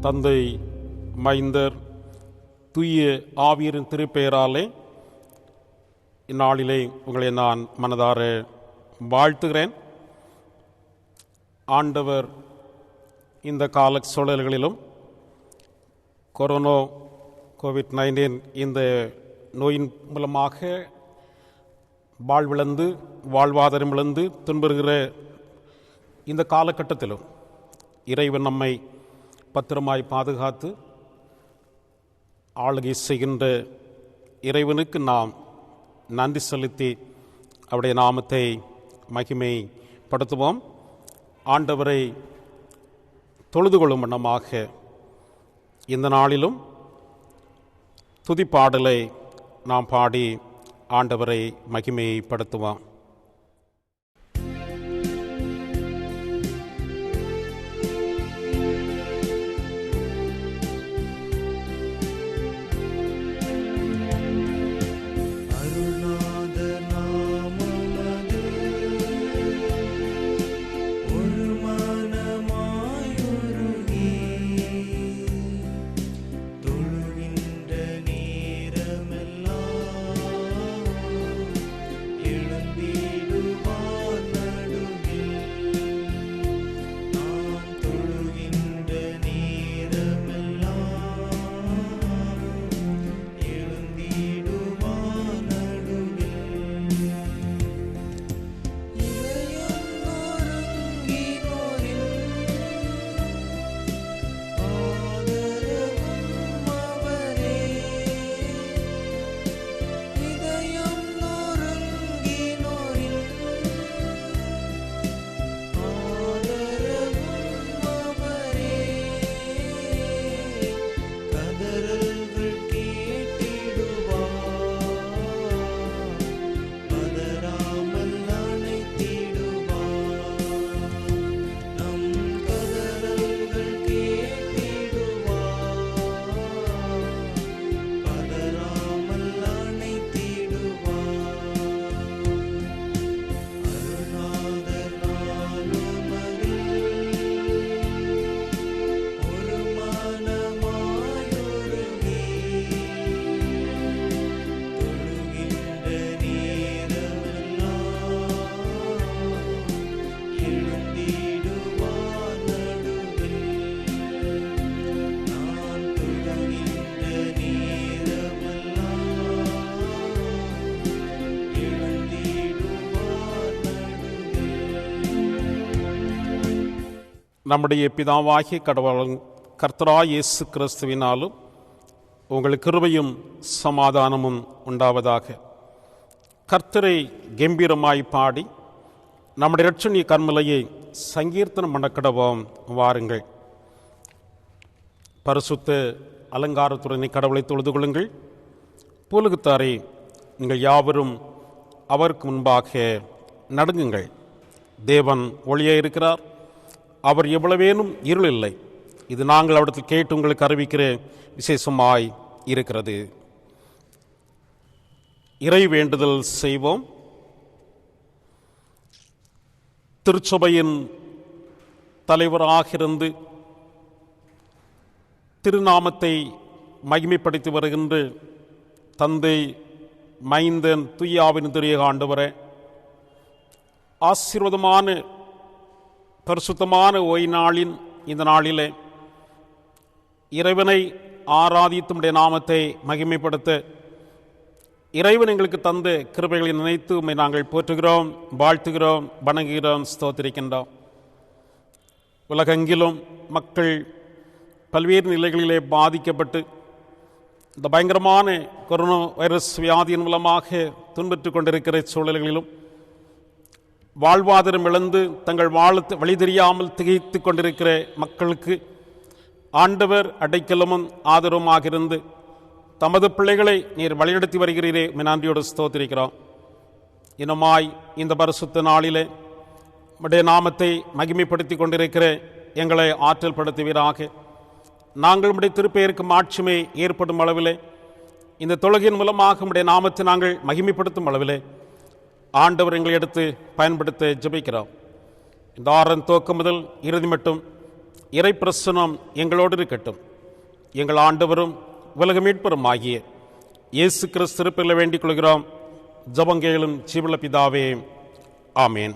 தந்தை, மைந்தர், தூய ஆவியரின் திருப்பெயராலே இந்நாளிலே உங்களை நான் மனதார வாழ்த்துகிறேன். ஆண்டவர் இந்த கால சூழல்களிலும் கொரோனா கோவிட்-19 இந்த நோயின் மூலமாக வாழ்விழந்து வாழ்வாதாரம் இழந்து துன்புறுகிற இந்த காலகட்டத்திலும் இறைவன் நம்மை பத்திரமாய் பாதுகாத்து ஆளுகை செய்கின்ற இறைவனுக்கு நாம் நன்றி செலுத்தி அவருடைய நாமத்தை மகிமைப்படுத்துவோம். ஆண்டவரை தொழுது கொள்ளும் வண்ணமாக இந்த நாளிலும் துதிப்பாடலை நாம் பாடி ஆண்டவரை மகிமைப்படுத்துவோம். நம்முடைய பிதாவாகிய கடவுளும் கர்த்தராகிய இயேசு கிறிஸ்துவினாலும் உங்களுக்கு கிருபையும் சமாதானமும் உண்டாவதாக. கர்த்தரை கம்பீரமாய் பாடி நம்முடைய இரட்சணிய கர்மலையை சங்கீர்த்தனம் பண்ணக்கடவோம். வாருங்கள், பரிசுத்த அலங்காரத்துடனே கடவுளை தொழுது கொள்ளுங்கள். பூலகுத்தாரை நீங்கள் யாவரும் அவருக்கு முன்பாக நடுங்குங்கள். தேவன் ஒளியே இருக்கிறார், அவர் எவ்வளவேனும் இருள் இல்லை. இது நாங்கள் அவரிடத்தில் கேட்டு உங்களுக்கு அறிவிக்கிற விசேஷமாய் இருக்கிறது. இறை வேண்டுதல் செய்வோம். திருச்சபையின் தலைவராக இருந்து திருநாமத்தை மகிமைப்படுத்தி வருகின்ற தந்தை, மைந்தன், தூய ஆவியின் திரு ஆண்டவரே, ஆசீர்வாதமான பரிசுத்தமான ஓய் நாளின் இந்த நாளிலே இறைவனை ஆராதித்து உம்முடைய நாமத்தை மகிமைப்படுத்த இறைவன் எங்களுக்கு தந்த கிருபைகளை நினைத்து உம்மை நாங்கள் போற்றுகிறோம், வாழ்த்துகிறோம், வணங்குகிறோம், ஸ்தோத்திரிக்கின்றோம். உலகெங்கிலும் மக்கள் பல்வேறு நிலைகளிலே பாதிக்கப்பட்டு இந்த பயங்கரமான கொரோனா வைரஸ் வியாதியின் மூலமாக துன்பற்று கொண்டிருக்கிற சூழல்களிலும் வாழ்வாதாரம் இழந்து தங்கள் வழி தெரியாமல் திகைத்து கொண்டிருக்கிற மக்களுக்கு ஆண்டவர் அடைக்கலமும் ஆதரவுமாக இருந்து தமது பிள்ளைகளை நீர் வழிநடத்தி வருகிறீரே, நன்றியோடு ஸ்தோத்திரிக்கிறோம். இனமாய் இந்த பரிசுத்த நாளிலே உம்முடைய நாமத்தை மகிமைப்படுத்தி கொண்டிருக்கிற எங்களை ஆற்றல் படுத்துவீராக. நாங்கள் உம்முடைய திருப்பெயருக்கு மாட்சிமை ஏற்படும் அளவிலே இந்த தொழுகையின் மூலமாக உம்முடைய நாமத்தை நாங்கள் மகிமைப்படுத்தும் அளவிலே ஆண்டவர் எங்களை எடுத்து பயன்படுத்த ஜெபிக்கிறோம். இந்த ஆரன் துவக்கம் முதல் இறுதி மட்டும் இறை பிரசனம் எங்களோடு இருக்கட்டும். எங்கள் ஆண்டவரும் உலக மீட்பரும் ஆகிய இயேசு கிறிஸ்து திருப்பெற வேண்டிக் கொள்கிறோம். ஜெபங்கேளும் ஜீவனுள்ள பிதாவே, ஆமேன்.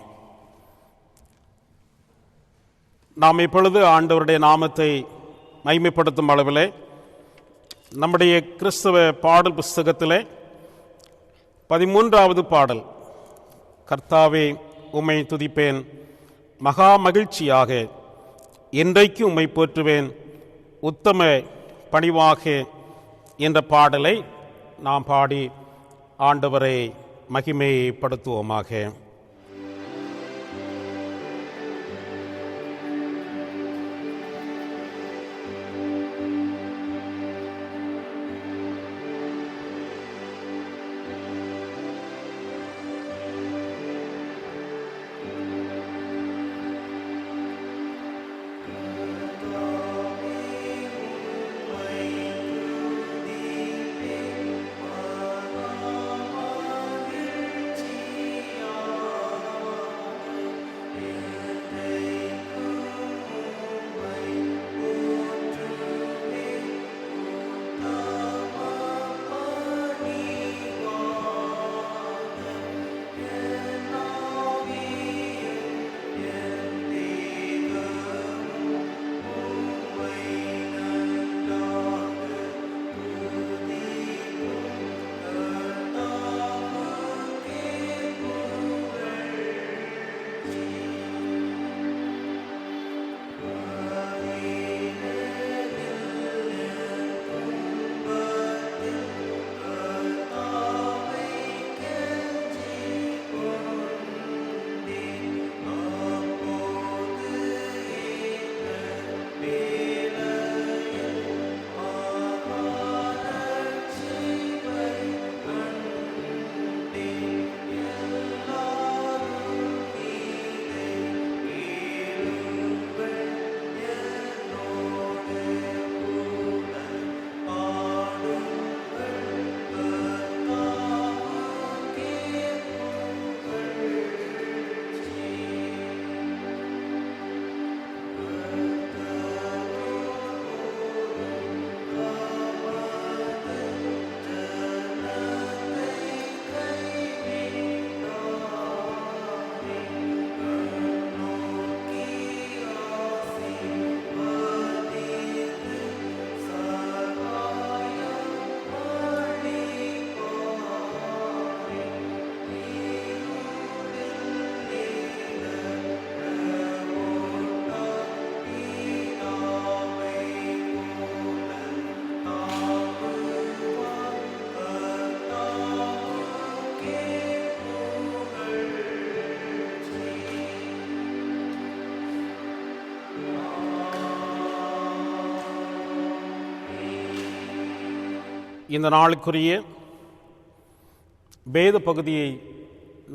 நாம் இப்பொழுது ஆண்டவருடைய நாமத்தை மகிமைப்படுத்தும் அளவில் நம்முடைய கிறிஸ்தவ பாடல் புஸ்தகத்தில் 13வது பாடல், கர்த்தாவே உம்மை துதிப்பேன் மகா மகிழ்ச்சியாக, என்றைக்கு உம்மை போற்றுவேன் உத்தம பணிவாக என்ற பாடலை நாம் பாடி ஆண்டவரை மகிமைப்படுத்துவோமாக. இந்த நாளுக்குரிய வேத பகுதியை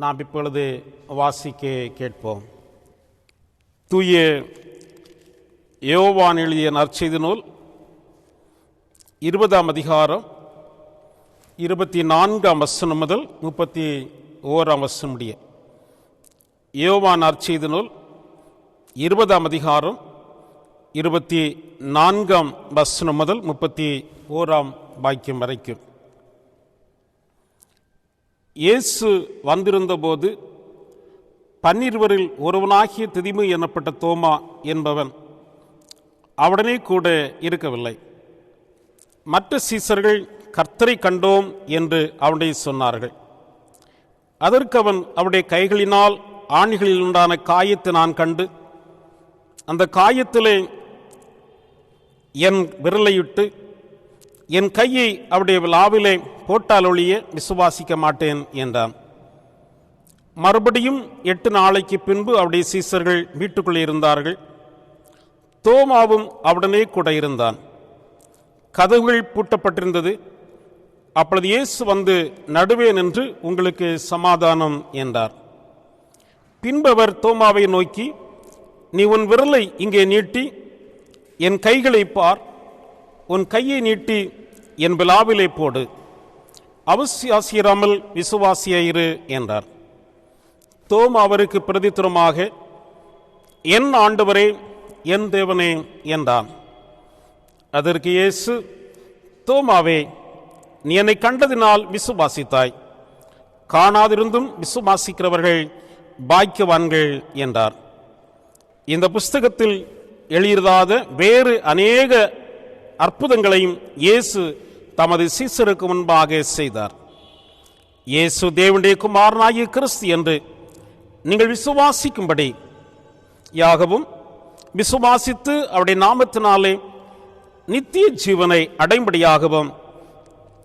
நாம் இப்பொழுது வாசிக்க கேட்போம். தூய யோவான் எழுதிய நற்செய்தி நூல் 20ஆம் அதிகாரம் 24ஆம் வசனம் முதல் 31ஆம் வசனம் முடிய. யோவான் நற்செய்தி நூல் 20ஆம் அதிகாரம் 24ஆம் வசனம் முதல் 31ஆம் வாக்கியம் வரைக்கும். இயேசு வந்திருந்தபோது 12 ஒருவனாகிய திதிமு எனப்பட்ட தோமா என்பவன் அவடனே கூட இருக்கவில்லை. மற்ற சீசர்கள் கர்த்தரை கண்டோம் என்று அவனுடைய சொன்னார்கள். அதற்கு அவன் அவருடைய கைகளினால் ஆணிகளில் உண்டான காயத்தை நான் கண்டு அந்த காயத்திலே என் விரலையிட்டு என் கையை அவருடைய விலாவிலே போட்டால் ஒழிய விசுவாசிக்க மாட்டேன் என்றான். மறுபடியும் 8 நாளைக்கு பின்பு அவருடைய சீசர்கள் வீட்டுக்குள்ளே இருந்தார்கள். தோமாவும் அவருடனே கூட இருந்தான். கதவுகள் பூட்டப்பட்டிருந்தது. அப்பொழுது இயேசு வந்து நடுவே நின்று உங்களுக்கு சமாதானம் என்றார். பின்பு அவர் தோமாவை நோக்கி, நீ உன் விரலை இங்கே நீட்டி என் கைகளை பார், உன் கையை நீட்டி என் விலாவிலே போடு, அவசியாசிராமல் விசுவாசியாயிரு என்றார். தோமா அவருக்கு பிரதித்துரமாக, என் ஆண்டவரே என் தேவனே என்றான். அதற்கு இயேசு, தோமாவே, நீ என்னை கண்டதினால் விசுவாசித்தாய், காணாதிருந்தும் விசுவாசிக்கிறவர்கள் பாக்கியவான்கள் என்றார். இந்த புஸ்தகத்தில் எழுதியதாத வேறு அநேக அற்புதங்களையும் இயேசு தமது சீசருக்கு முன்பாக செய்தார். இயேசு தேவனுடைய குமாரனாகிய கிறிஸ்து என்று நீங்கள் விசுவாசிக்கும்படி யாகவும், விசுவாசித்து அவருடைய நாமத்தினாலே நித்திய ஜீவனை அடைம்படியாகவும்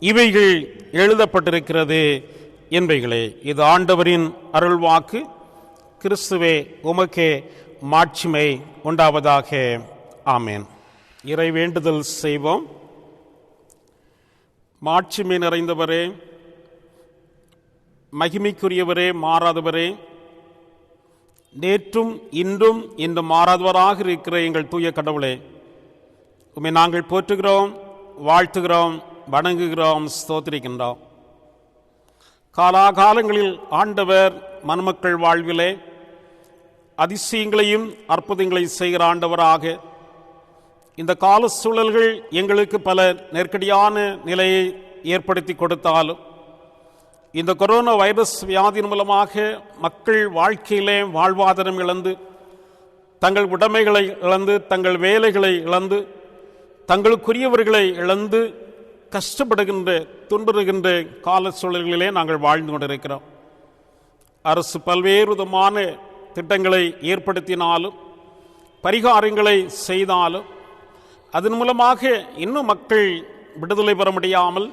இவைகள் எழுதப்பட்டிருக்கிறது என்பவைகளே. இது ஆண்டவரின் அருள்வாக்கு. கிறிஸ்துவே, உமக்கே மாட்சிமை உண்டாவதாக. ஆமேன். இறை வேண்டுதல் செய்வோம். மாட்சிமை நிறைந்தவரே, மகிமைக்குரியவரே, மாறாதவரே, நேற்றும் இன்றும் இன்றும் மாறாதவராக இருக்கிற எங்கள் தூய கடவுளே, உம்மை நாங்கள் போற்றுகிறோம், வாழ்த்துகிறோம், வணங்குகிறோம், ஸ்தோத்திரிக்கின்றோம். காலாகாலங்களில் ஆண்டவர் மணமக்கள் வாழ்விலே அதிசயங்களையும் அற்புதங்களையும் செய்கிற ஆண்டவராக, இந்த கால சூழல்கள் எங்களுக்கு பல நெருக்கடியான நிலையை ஏற்படுத்தி கொடுத்தாலும், இந்த கொரோனா வைரஸ் வியாதியின் மூலமாக மக்கள் வாழ்க்கையிலே வாழ்வாதாரம் இழந்து, தங்கள் உடைமைகளை இழந்து, தங்கள் வேலைகளை இழந்து, தங்களுக்குரியவர்களை இழந்து கஷ்டப்படுகின்ற துன்புறுகின்ற கால சூழல்களிலே நாங்கள் வாழ்ந்து கொண்டிருக்கிறோம். அரசு பல்வேறு விதமான திட்டங்களை ஏற்படுத்தினாலும், பரிகாரங்களை செய்தாலும், அதன் மூலமாக இன்னும் மக்கள் விடுதலை பெற முடியாமல்,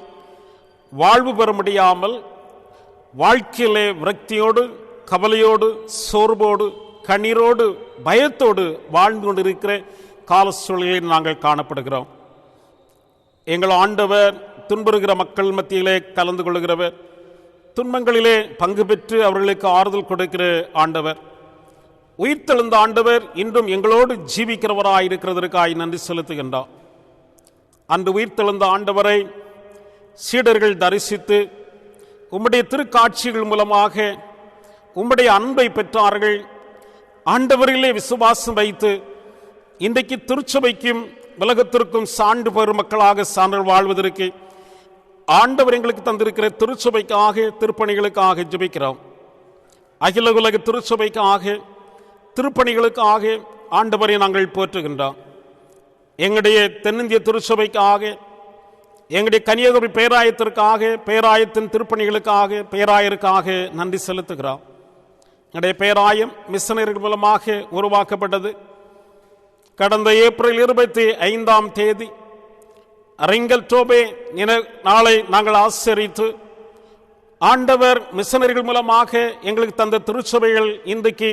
வாழ்வு பெற முடியாமல், வாழ்க்கையிலே விரக்தியோடு, கவலையோடு, சோர்வோடு, கண்ணீரோடு, பயத்தோடு வாழ்ந்து கொண்டிருக்கிற கால சூழலில் நாங்கள் காணப்படுகிறோம். எங்கள் ஆண்டவர் துன்புறுகிற மக்கள் மத்தியிலே கலந்து கொள்கிறவர், துன்பங்களிலே பங்கு பெற்று அவர்களுக்கு ஆறுதல் கொடுக்கிற ஆண்டவர், உயிர்த்தெழுந்த ஆண்டவர் இன்றும் எங்களோடு ஜீவிக்கிறவராயிருக்கிறதற்காக நன்றி செலுத்துகின்றார். அன்று உயிர்த்தெழுந்த ஆண்டவரை சீடர்கள் தரிசித்து உம்முடைய திருக்காட்சிகள் மூலமாக உம்முடைய அன்பை பெற்றார்கள். ஆண்டவரிலே விசுவாசம் வைத்து இன்றைக்கு திருச்சபைக்கும் உலகத்திற்கும் சான்று பெறும் மக்களாக சான்றல் வாழ்வதற்கு ஆண்டவர் எங்களுக்கு தந்திருக்கிற திருச்சபைக்காக, திருப்பணிகளுக்காக ஜெபிக்கிறோம். அகில உலக திருச்சபைக்காக, திருப்பணிகளுக்காக ஆண்டவரை நாங்கள் போற்றுகின்றோம். எங்களுடைய தென்னிந்திய திருச்சபைக்காக, எங்களுடைய கன்னியாகுமரி பேராயத்திற்காக, பேராயத்தின் திருப்பணிகளுக்காக, பேராயருக்காக நன்றி செலுத்துகிறோம். எங்களுடைய பேராயம் மிஷனரிகள் மூலமாக உருவாக்கப்பட்டது. கடந்த ஏப்ரல் 25 ரிங்கல் டோபே நாளை நாங்கள் ஆசரித்து, ஆண்டவர் மிஷனரிகள் மூலமாக எங்களுக்கு தந்த திருச்சபைகள் இன்றைக்கு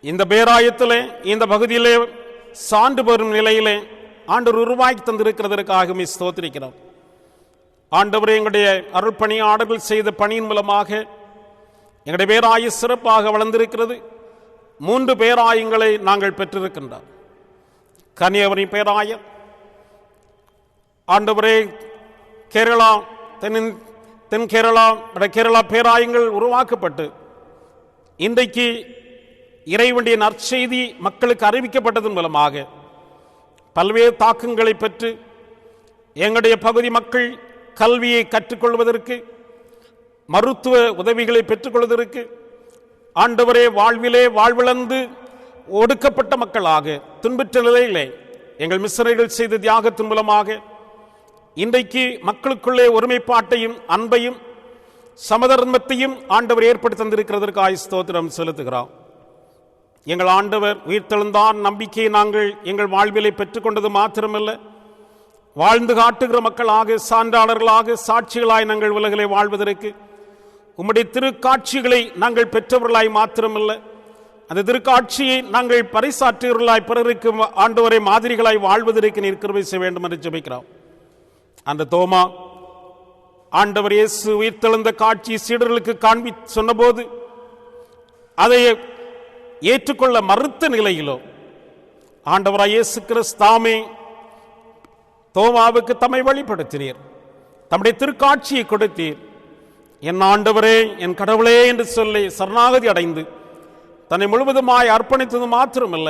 இந்த பேராயத்திலே, இந்த பகுதியிலே சான்று பெறும் நிலையிலே ஆண்டவர் உருவாக்கி தந்திருக்கிறதற்காக ஸ்தோத்திரிக்கிறோம். ஆண்டவர் எங்களுடைய அருள்பணியாளர்கள் செய்த பணியின் மூலமாக எங்களுடைய பேராய சிறப்பாக வளர்ந்திருக்கிறது. 3 பேராயங்களை நாங்கள் பெற்றிருக்கின்றோம். கன்னியாகுமரி பேராயம், ஆண்டவரே கேரளா, தென் கேரளா, வட கேரளா பேராயங்கள் உருவாக்கப்பட்டு இன்றைக்கு இறைவனுடைய நற்செய்தி மக்களுக்கு அறிவிக்கப்பட்டதன் மூலமாக பல்வேறு தாக்கங்களை பெற்று எங்களுடைய பகுதி மக்கள் கல்வியை கற்றுக்கொள்வதற்கு, மருத்துவ உதவிகளை பெற்றுக்கொள்வதற்கு, ஆண்டவரே வாழ்விலே வாழ்விழந்து ஒடுக்கப்பட்ட மக்களாக துன்புற்ற நிலையிலே எங்கள் மிஷனரிகள் செய்த தியாகத்தின் மூலமாக இன்றைக்கு மக்களுக்குள்ளே ஒருமைப்பாட்டையும் அன்பையும் சமதர்மத்தையும் ஆண்டவர் ஏற்படுத்தி தந்திருக்கிறதற்காக ஸ்தோத்திரம் செலுத்துகிறோம். எங்கள் ஆண்டவர் உயிர்த்தெழுந்தான் நம்பிக்கையை நாங்கள் எங்கள் வாழ்விலை பெற்றுக்கொண்டது மாத்திரமல்ல, வாழ்ந்து காட்டுகிற மக்களாக, சான்றாளர்களாக, சாட்சிகளாய் நாங்கள் உலகிலே வாழ்வதற்கு உம்முடைய திருக்காட்சிகளை நாங்கள் பெற்றவர்களாய் மாத்திரமல்ல, அந்த திருக்காட்சியை நாங்கள் பறைசாற்றுகிறவர்களாய் பிறருக்கு ஆண்டவரை மாதிரிகளாய் வாழ்வதற்கு நீர் கிருபை செய்ய வேண்டும் என்று ஜெபிக்கிறோம். அந்த தோமா ஆண்டவர் இயேசு உயிர்த்தெழுந்த காட்சி சீடர்களுக்கு காண்பி சொன்னபோது அதை ஏற்றுக்கொள்ள மறுத்த நிலையிலோ ஆண்டவராய் இயேசு கிறிஸ்து தாமே தோமாவுக்கு தம்மை வெளிப்படுத்தினீர், தம்முடைய திருக்காட்சியை கொடுத்தீர். என் ஆண்டவரே, என் கடவுளே என்று சொல்லி சரணாகதி அடைந்து தன்னை முழுவதுமாய் அர்ப்பணித்தது மாத்திரமல்ல,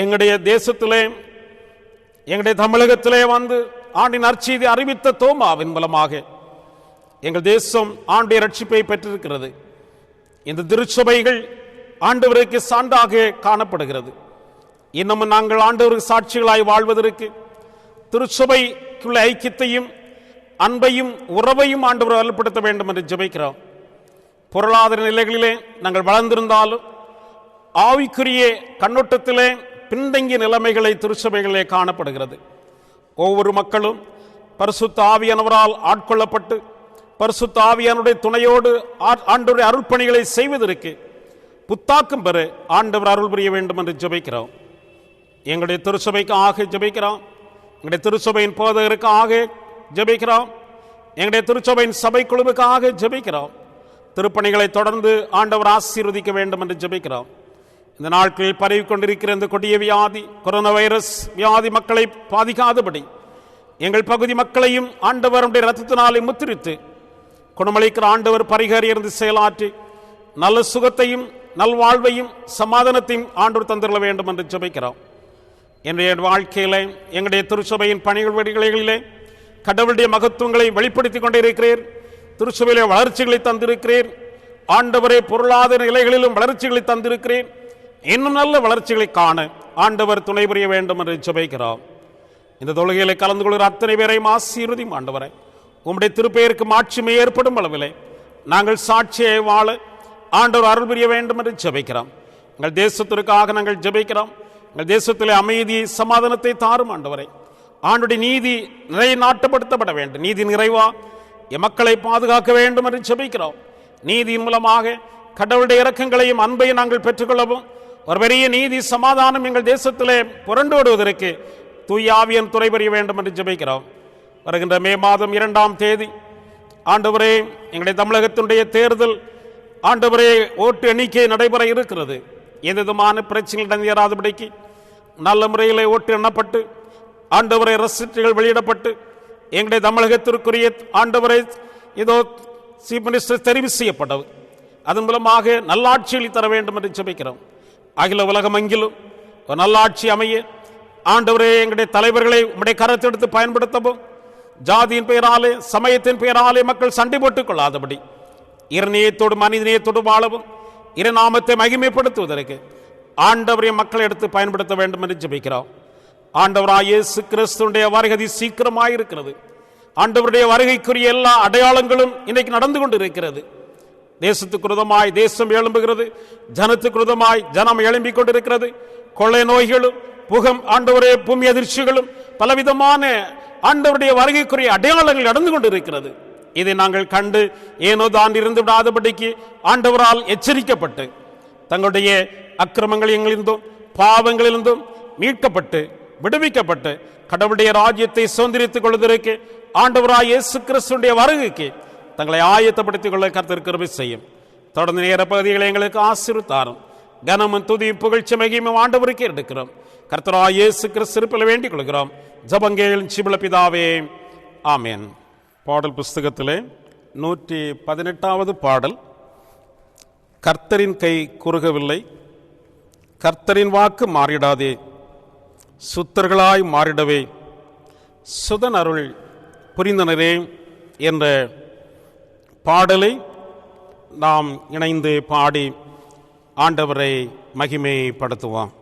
எங்களுடைய தேசத்திலே, எங்களுடைய தமிழகத்திலே வந்து ஆண்டின் நற்செய்தி அறிவித்த தோமாவின் மூலமாக எங்கள் தேசம் ஆண்டுடைய ரட்சிப்பை பெற்றிருக்கிறது. இந்த திருச்சபைகள் ஆண்டவருக்கு சான்றாக காணப்படுகிறது. இன்னமும் நாங்கள் ஆண்டவருக்கு சாட்சிகளாய் வாழ்வதற்கு திருச்சபைக்குள்ள ஐக்கியத்தையும் அன்பையும் உறவையும் ஆண்டவர் வலுப்படுத்த வேண்டும் என்று ஜெபிக்கிறோம். பொருளாதார நிலைகளிலே நாங்கள் வளர்ந்திருந்தாலும் ஆவிக்குரிய கண்ணோட்டத்திலே பின்தங்கிய நிலைமைகளை திருச்சபைகளிலே காணப்படுகிறது. ஒவ்வொரு மக்களும் பரிசுத்த ஆவியானவரால் ஆட்கொள்ளப்பட்டு பரிசுத்த ஆவியானுடைய துணையோடு ஆண்டவருடைய அருள்பணிகளை செய்வதற்கு புத்தாக்கம் பெற ஆண்டவர் அருள் புரிய வேண்டும் என்று ஜெபிக்கிறோம். எங்களுடைய திருச்சபைக்காக ஜெபிக்கிறோம். எங்களுடைய திருச்சபையின் போதகருக்காக ஜெபிக்கிறோம். எங்களுடைய திருச்சபையின் சபை குழுவுக்காக ஜெபிக்கிறோம். திருப்பணிகளை தொடர்ந்து ஆண்டவர் ஆசீர்வதிக்க வேண்டும் என்று ஜெபிக்கிறோம். இந்த நாட்களில் பரவி கொண்டிருக்கிற இந்த கொடிய வியாதி, கொரோனா வைரஸ் வியாதி மக்களை பாதிக்காதபடி எங்கள் பகுதி மக்களையும் ஆண்டவருடைய இரத்தத்தினாலே முத்திரித்து குணமளிக்கிற ஆண்டவர் பரிகாரியிருந்து செயலாற்றி நல்ல சுகத்தையும் நல்வாழ்வையும் சமாதானத்தையும் ஆண்டவர் தந்திர வேண்டும் என்று ஜெபிக்கிறோம். என்னுடைய வாழ்க்கையிலே எங்களுடைய திருச்சபையின் பணிகள் வழிகளிலே கடவுளுடைய மகத்துவங்களை வெளிப்படுத்திக் கொண்டே இருக்கிறீர். திருச்சபையிலே வளர்ச்சிகளை தந்திருக்கிறீர். ஆண்டவரே பொருளாதார நிலைகளிலும் வளர்ச்சிகளை தந்திருக்கிறீர். இன்னும் நல்ல வளர்ச்சிகளை காண ஆண்டவர் துணை புரிய வேண்டும் என்று ஜெபிக்கிறோம். இந்த தொழுகையிலே கலந்து கொள்கிற அத்தனை பேரையும் ஆசீர்வதியும் ஆண்டவரை. உம்முடைய திருப்பெயருக்கு மாட்சிமை ஏற்படும் அளவிலே நாங்கள் சாட்சியை வாழ ஆண்டவர் அருள் புரிய வேண்டும் என்று ஜெபிக்கிறோம். எங்கள் தேசத்திற்காக நாங்கள் ஜெபிக்கிறோம். எங்கள் தேசத்திலே அமைதியை சமாதானத்தை தாரும் ஆண்டவரை. ஆண்டுடைய நீதி நாட்டப்படுத்தப்பட வேண்டும். நீதி நிறைவா என் மக்களை பாதுகாக்க வேண்டும் என்று ஜெபிக்கிறோம். நீதியின் மூலமாக கடவுளுடைய இரக்கங்களையும் அன்பையும் நாங்கள் பெற்றுக்கொள்ளவும் ஒரு பெரிய நீதி சமாதானம் எங்கள் தேசத்திலே புரண்டோடுவதற்கு தூய ஆவியன் துணை புரிய வேண்டும் என்று ஜெபிக்கிறோம். வருகின்ற மே மாதம் 2ஆம் தேதி ஆண்டவரே எங்களுடைய தமிழகத்தினுடைய தேர்தல் ஆண்டவரே ஓட்டு எண்ணிக்கை நடைபெற இருக்கிறது. எந்த விதமான பிரச்சனைகள் நடந்தேறாதபடிக்கு நல்ல முறையில் ஓட்டு எண்ணப்பட்டு ஆண்டவரை ரசிட்டுகள் வெளியிடப்பட்டு எங்களுடைய தமிழகத்திற்குரிய ஆண்டவரை இதோ சீஃப் மினிஸ்டர் தெரிவு செய்யப்பட்டது. அதன் மூலமாக நல்லாட்சியை தர வேண்டும் என்று ஜெபிக்கிறோம். அகில உலகம் எங்கிலும் ஒரு நல்லாட்சி அமைய ஆண்டவரே எங்களுடைய தலைவர்களை உம்முடைய கரத்தெடுத்து பயன்படுத்தவும், ஜாதியின் பெயராலே சமயத்தின் பெயராலே மக்கள் சண்டை போட்டுக் கொள்ளாதபடி இரநேயத்தோடு மனிதநேயத்தோடு வாழவும் இரநாமத்தை மகிமைப்படுத்துவதற்கு ஆண்டவரைய மக்களை எடுத்து பயன்படுத்த வேண்டும் என்று ஜெபிக்கிறோம். ஆண்டவராய் இயேசு கிறிஸ்துவினுடைய வருகை சீக்கிரமாயிருக்கிறது. ஆண்டவருடைய வருகைக்குரிய எல்லா அடையாளங்களும் இன்னைக்கு நடந்து கொண்டு இருக்கிறது. தேசத்துக்கு விரோதமாய் தேசம் எழும்புகிறது. ஜனத்துக்கு விரோதமாய் ஜனம் எழும்பிக் கொண்டிருக்கிறது. கொள்ளை நோய்களும் புகம் ஆண்டவரே பூமி அதிர்ச்சிகளும் பலவிதமான ஆண்டவருடைய வருகைக்குரிய அடையாளங்கள் நடந்து கொண்டிருக்கிறது. இதை நாங்கள் கண்டு ஏனோ தான் இருந்து விடாதபடிக்கு ஆண்டவரால் எச்சரிக்கப்பட்டு தங்களுடைய அக்கிரமங்களிலிருந்தும் பாவங்களிலிருந்தும் மீட்கப்பட்டு விடுவிக்கப்பட்டு கடவுளுடைய ராஜ்யத்தை சுதந்திரித்துக் கொள்வதற்கு ஆண்டவராய் இயேசு கிறிஸ்துவினுடைய வருகைக்கு தங்களை ஆயத்தப்படுத்திக் கொள்ள கர்த்தர் கிருபை செய்யும். தொடர்ந்து நேர பகுதிகளை எங்களுக்கு ஆசீர்வதித்தாரும். கனமும் துதி புகழ்ச்சி மகிமையும் ஆண்டவருக்கே எடுக்கிறோம். கர்த்தராய் இயேசு கிறிஸ்துவில் வேண்டிக் கொள்கிறோம். ஜெபங்கள் ஜீவனுள்ள பிதாவே, ஆமென். பாடல் புஸ்தகத்திலே 118வது பாடல். கர்த்தரின் கை குறுகவில்லை, கர்த்தரின் வாக்கு மாறிடாதே, சுத்தர்களாய் மாறிடவே சுதன் அருள் புரிந்தனரே என்ற பாடலை நாம் இணைந்து பாடி ஆண்டவரை மகிமைப்படுத்துவோம்.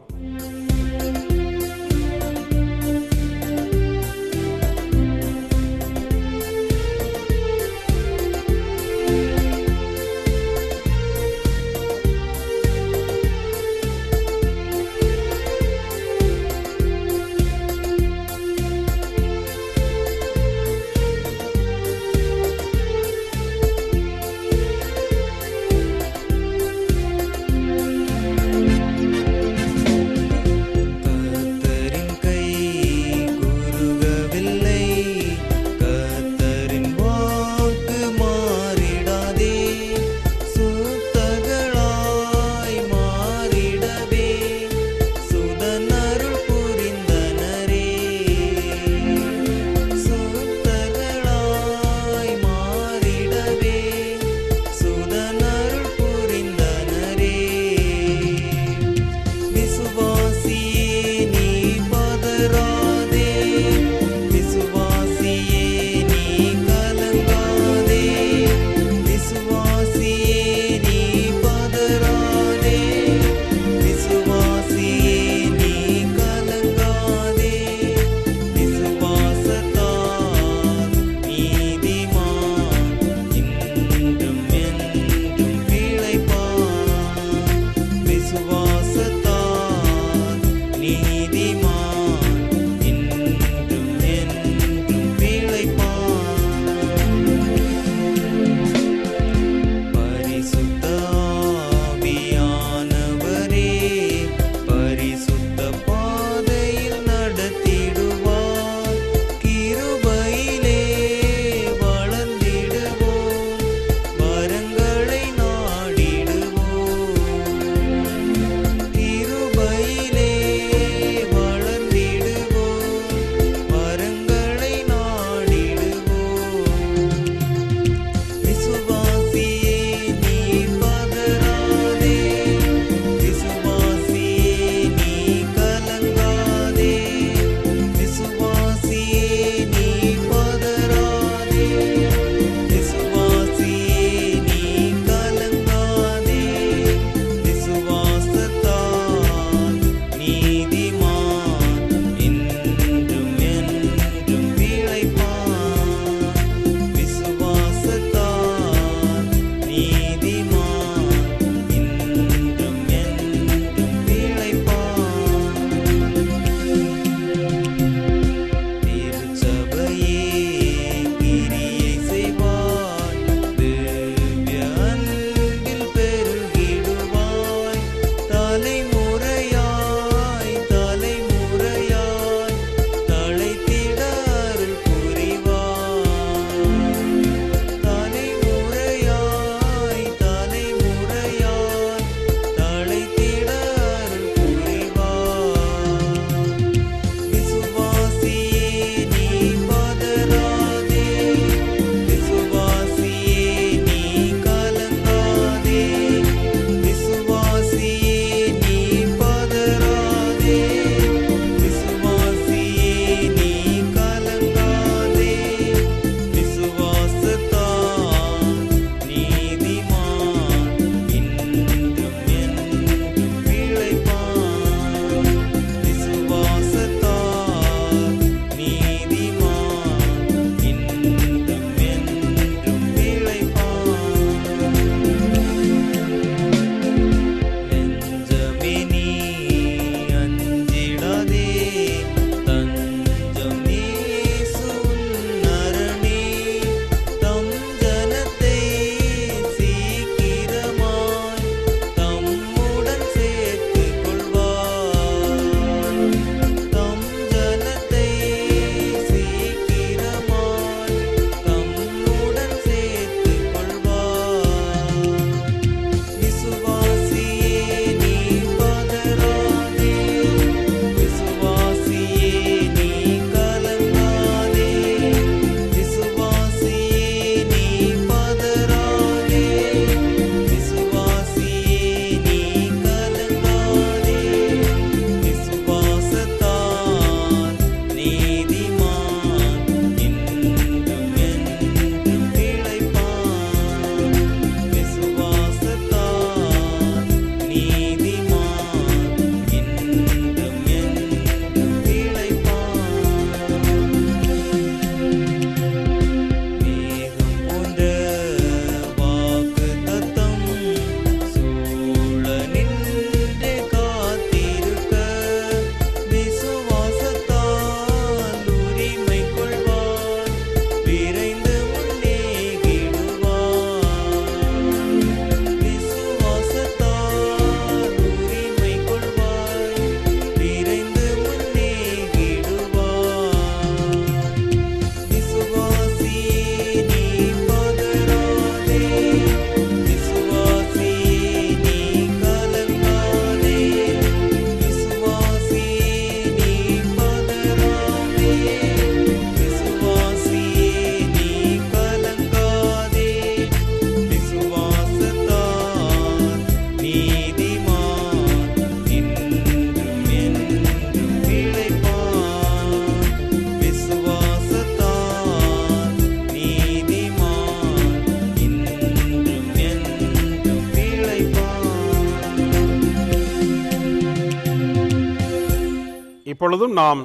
இப்பொழுதும் நாம்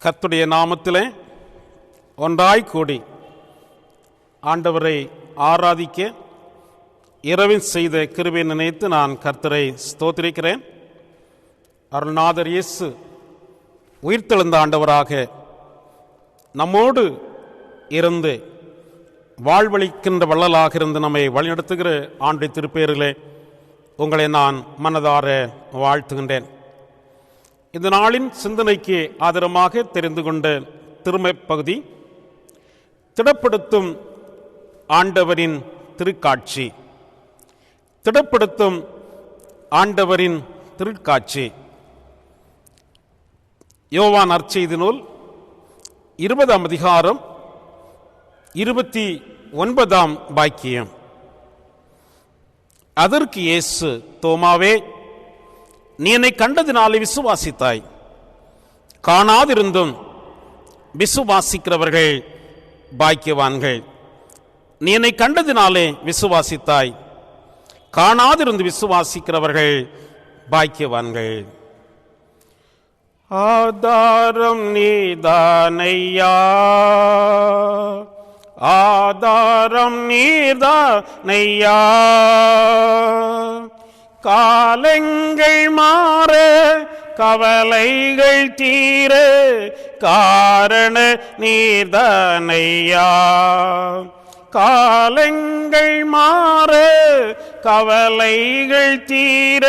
கர்த்தருடைய நாமத்திலே ஒன்றாய் கூடி ஆண்டவரை ஆராதிக்க இரவில் செய்த கிருபை நினைத்து நான் கர்த்தரை ஸ்தோத்திரிக்கிறேன். அருள்நாதர் இயேசு உயிர்த்தெழுந்த ஆண்டவராக நம்மோடு இருந்து வாழ்வளிக்கின்ற வள்ளலாக இருந்து நம்மை வழிநடத்துகிற ஆண்டு திருப்பேரிலே உங்களை நான் மனதார வாழ்த்துகின்றேன். இந்த நாளின் சிந்தனைக்கு ஆதரமாக தெரிந்து கொண்ட திருமைப்பகுதி திடப்படுத்தும் ஆண்டவரின் திருக்காட்சி. திடப்படுத்தும் ஆண்டவரின் திருக்காட்சி. யோவான் நற்செய்தி நூல் 20ஆம் அதிகாரம் 29ஆம் வாக்கியம். அதற்கு இயேசு, தோமாவே, நீ என்னை கண்டதினாலே விசுவாசித்தாய், காணாதிருந்தும் விசுவாசிக்கிறவர்கள் பாக்கியவான்கள். நீ என்னை கண்டதினாலே விசுவாசித்தாய், காணாதிருந்து விசுவாசிக்கிறவர்கள் பாக்கியவான்கள். ஆதாரம் நீதானையா, ஆதாரம் நீதானையா, காலங்கள் மாற கவலைகள் தீர காரண நீதானையா. காலங்கள் மாற கவலைகள் தீர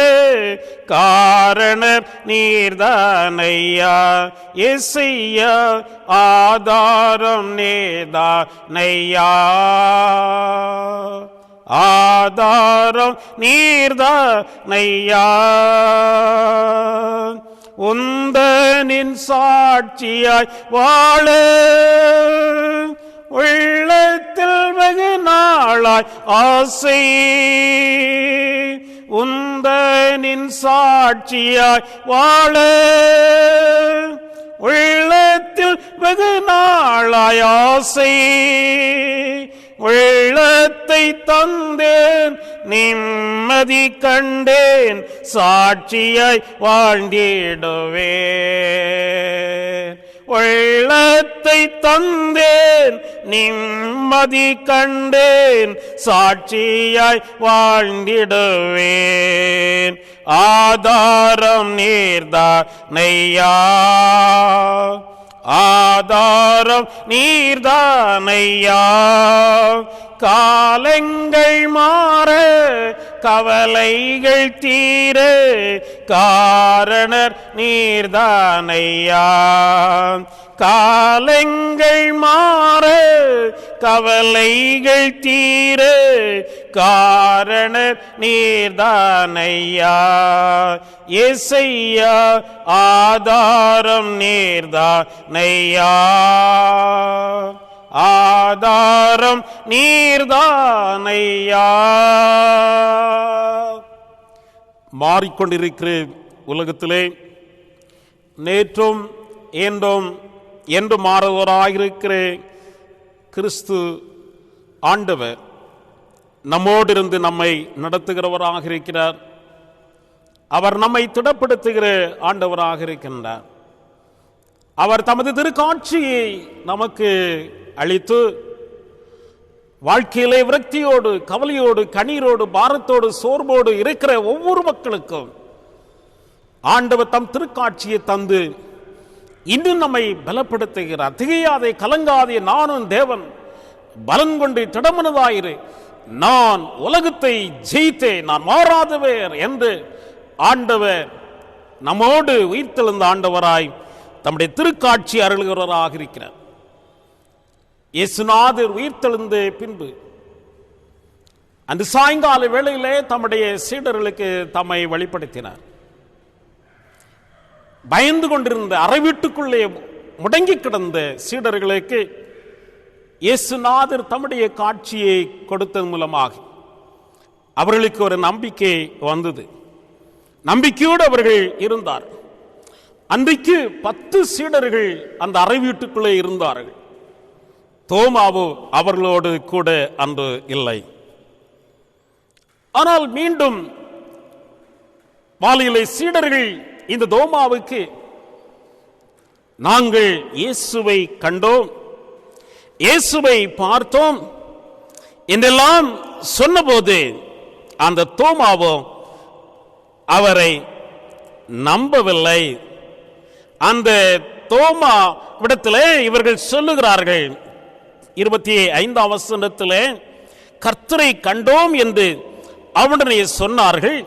காரணர் நீர்தானையா. இயேசையா, ஆதாரம் நீர்தானையா, ஆதாரம் நீர்தானையா. உந்தனின் சாட்சியாய் வாழ உள்ளத்தில் வெகு நாளாய் ஆசை. உந்தனின் சாட்சியாய் வாழ உள்ளத்தில் வெகு நாளாய் ஆசை. உள்ளத்தை தந்தேன், நிம்மதி கண்டேன், சாட்சியாய் வாழ்ந்திடுவேன். உள்ளத்தை தந்தேன், நிம்மதி கண்டேன், சாட்சியாய் வாழ்ந்திடுவேன். ஆதாரம் நீர்தானையா, ஆதாரம் நீர்தானையா. காலங்கள் மாற கவலைகள் தீர காரணர் நீர்தானையா. காலங்கள் மாற கவலைகள் தீர காரணர் நீர்தானையா. இயேசையா, ஆதாரம் நீர்தானையா, ஆதாரம் நீர்தானையா. மாறிக்கொண்டிருக்கிற உலகத்திலே நேற்றும் இன்றும் என்று மாறுவராயிருக்கிற கிறிஸ்து ஆண்டவர் நம்மோடு இருந்து நம்மை நடத்துகிறவராக இருக்கிறார். அவர் நம்மை திடப்படுத்துகிற ஆண்டவராக இருக்கின்றார். அவர் தமது திருக்காட்சியை நமக்கு அளித்து வாழ்க்கையிலே விரக்தியோடு, கவலையோடு, கண்ணீரோடு, பாரத்தோடு, சோர்வோடு இருக்கிற ஒவ்வொரு மக்களுக்கும் ஆண்டவர் தம் திருக்காட்சியை தந்து இன்னும் நம்மை பலப்படுத்துகிறார். திகையாதே, கலங்காதே, நானும் தேவன், பலன் கொண்டு திடமனதாயிரு, நான் உலகத்தை ஜெயித்தேன், நான் மாறாதவர் என்று ஆண்டவர் நம்மோடு உயிர்த்தெழுந்த ஆண்டவராய் தம்முடைய திருக்காட்சி அருள்கிறவராக இருக்கிறார். இயேசுநாதர் உயிர்த்தெழுந்த பின்பு அந்த சாயங்கால வேளையிலே தம்முடைய சீடர்களுக்கு தம்மை வெளிப்படுத்தினார். பயந்து கொண்டிருந்த அறை வீட்டுக்குள்ளே முடங்கி கிடந்த சீடர்களுக்கு இயேசுநாதர் தம்முடைய காட்சியை கொடுத்தது மூலமாக அவர்களுக்கு ஒரு நம்பிக்கை வந்தது. நம்பிக்கையோடு அவர்கள் இருந்தார். அன்றைக்கு 10 சீடர்கள் அந்த அறை வீட்டுக்குள்ளே இருந்தார்கள். தோமாவோ அவர்களோடு கூட அன்று இல்லை. ஆனால் மீண்டும் மாலையிலே சீடர்கள் இந்த தோமாவுக்கு, நாங்கள் இயேசுவை கண்டோம், இயேசுவை பார்த்தோம் என்றெல்லாம் சொன்னபோது அந்த தோமாவோ அவரை நம்பவில்லை. அந்த தோமா விடத்திலே இவர்கள் சொல்லுகிறார்கள் 25ஆம் வசனத்திலே, கர்த்தரை கண்டோம் என்று அவனுடைய சொன்னார்கள்.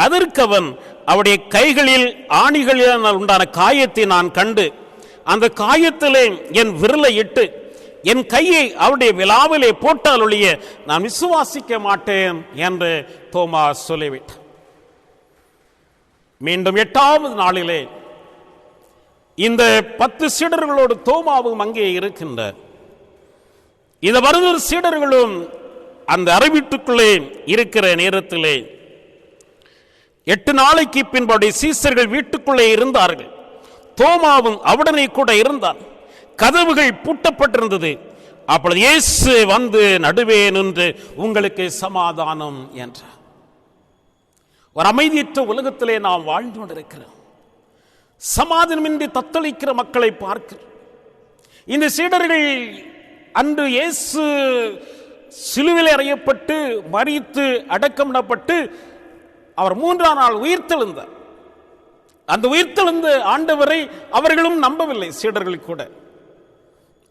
அதற்கு அவன், அவருடைய கைகளில் ஆணிகளில் உண்டான காயத்தை நான் கண்டு அந்த காயத்திலே என் விரலை இட்டு என் கையை அவருடைய விலாவிலே போட்டால் ஒழிய நான் விசுவாசிக்க மாட்டேன் என்று தோமா சொல்லிவிட்டான். மீண்டும் 8வது நாளிலே இந்த 10 சீடர்களோடு தோமாவும் அங்கே இருக்கின்றார். இந்த வருகிற சீடர்களும் அந்த அறைவீட்டுக்குள்ளே இருக்கிற நேரத்திலே 8 நாளைக்கு பின்பு சீசர்கள் வீட்டுக்குள்ளே இருந்தார்கள். தோமாவும் அவடனே கூட இருந்தான். கதவுகள் பூட்டப்பட்டிருந்தது. அப்பொழுது இயேசு வந்து நடுவே நின்று, உங்களுக்கு சமாதானம் என்றார். ஒரு அமைதியற்ற உலகத்திலே நாம் வாழ்ந்து கொண்டிருக்கிறோம். சமாதானமின்றி தத்தளிக்கிற மக்களை பார்க்கிறோம். இந்த சீடர்கள் அன்று இயேசு சிலுவையில் அறையப்பட்டு மரித்து அடக்கமிடப்பட்டு அவர் 3ஆம் நாள் உயிர்த்தெழுந்தார். அந்த உயிர்த்தெழுந்த ஆண்டவரை அவர்களும் நம்பவில்லை, சீடர்கள் கூட.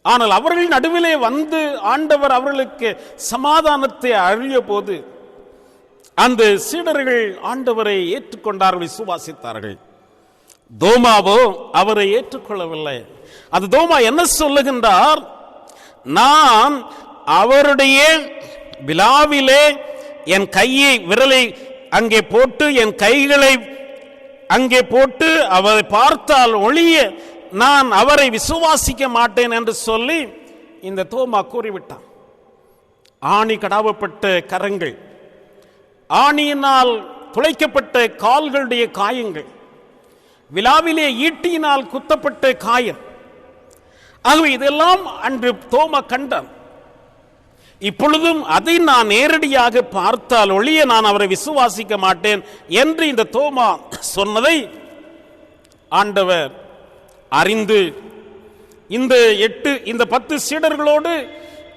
ஆனால் அவர்கள் நடுவிலே வந்து ஆண்டவர் அவர்களுக்கு சமாதானத்தை அழிய போது அந்த சீடர்கள் ஆண்டவரை ஏற்றுக்கொண்டார்கள், விசுவாசித்தார்கள். தோமாவோ அவரை ஏற்றுக்கொள்ளவில்லை. அது தோமா என்ன சொல்லுகின்றார், நான் அவருடைய விலாவிலே என் கையை விரலை அங்கே போட்டு என் கைகளை அங்கே போட்டு அவரை பார்த்தால் ஒழிய நான் அவரை விசுவாசிக்க மாட்டேன் என்று சொல்லி இந்த தோமா கூறிவிட்டான். ஆணி கடாவப்பட்ட கரங்கள், ஆணியினால் துளைக்கப்பட்ட கால்களுடைய காயங்கள், விலாவிலே ஈட்டியினால் குத்தப்பட்ட காயம், ஆகவே இதெல்லாம் அன்று தோமா கண்டான். இப்பொழுதும் அதை நான் நேரடியாக பார்த்தால் ஒழிய நான் அவரை விசுவாசிக்க மாட்டேன் என்று இந்த தோமா சொன்னதை ஆண்டவர் அறிந்து இந்த 10 சீடர்களோடு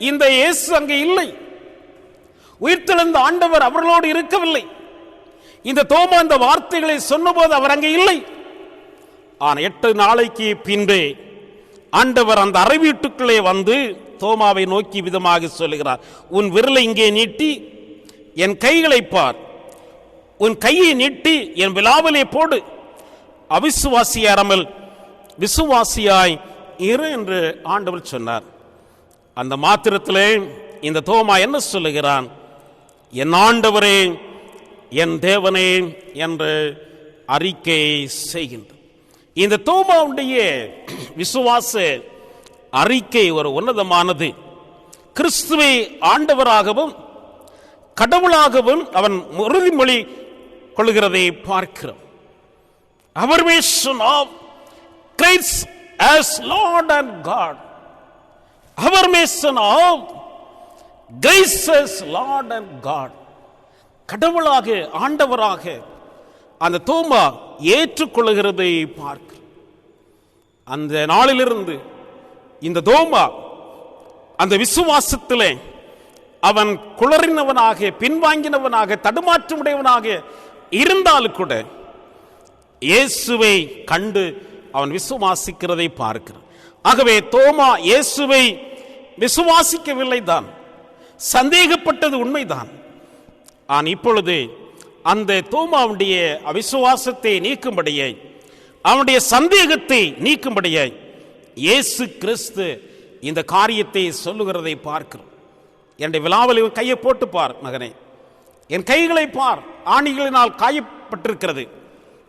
இந்த இயேசு அங்கே இல்லை, உயிர்த்தெழுந்த ஆண்டவர் அவர்களோடு இருக்கவில்லை. இந்த தோமா இந்த வார்த்தைகளை சொன்னபோது அவர் அங்கே இல்லை. ஆனால் 8 நாளைக்கு பின்பே ஆண்டவர் அந்த அறை வீட்டுக்குள்ளே வந்து தோமாவை நோக்கி விதமாக சொல்லுகிறார், உன் விரலை இங்கே நீட்டி என் கைகளை பார், உன் கையை நீட்டி என் விலாவிலே போடு, அவிசுவாசியாராமல் விசுவாசியாய் இரு என்று ஆண்டவர் சொன்னார். அந்த மாத்திரத்திலே இந்த தோமா என்ன சொல்லுகிறான், என் ஆண்டவரே என் தேவனே என்று அறிக்கை செய்கின்றார். இந்த தோமாவுடைய விசுவாச அறிக்கை ஒரு உன்னதமானது. கிறிஸ்துவை ஆண்டவராகவும் கடவுளாகவும் அவன் உறுதிமொழி கொள்கிறதை பார்க்கிறோம். Affirmation of Christ as Lord and God. Affirmation of grace as Lord and God. கடவுளாக ஆண்டவராக அந்த தோமா ஏற்றுக்கொள்கிறதை பார்க்கிறோம். அந்த நாளிலிருந்து இந்த தோமா அந்த விசுவாசத்திலே அவன் குளறினவனாக, பின்வாங்கினவனாக, தடுமாற்றமுடையவனாக இருந்தாலும் கூட இயேசுவை கண்டு அவன் விசுவாசிக்கிறதை பார்க்கிறான். ஆகவே தோமா இயேசுவை விசுவாசிக்கவில்லை தான், சந்தேகப்பட்டது உண்மைதான். ஆனால் இப்பொழுது அந்த தோமாவுடைய அவிசுவாசத்தை நீக்கும்படியே, அவனுடைய சந்தேகத்தை நீக்கும்படியே இயேசு கிறிஸ்து இந்த காரியத்தை சொல்லுகிறதை பார்க்கிறோம். என்னுடைய விலாவில் கையை போட்டு பார் மகனே, என் கைகளை பார், ஆணிகளினால் காயப்பட்டிருக்கிறது,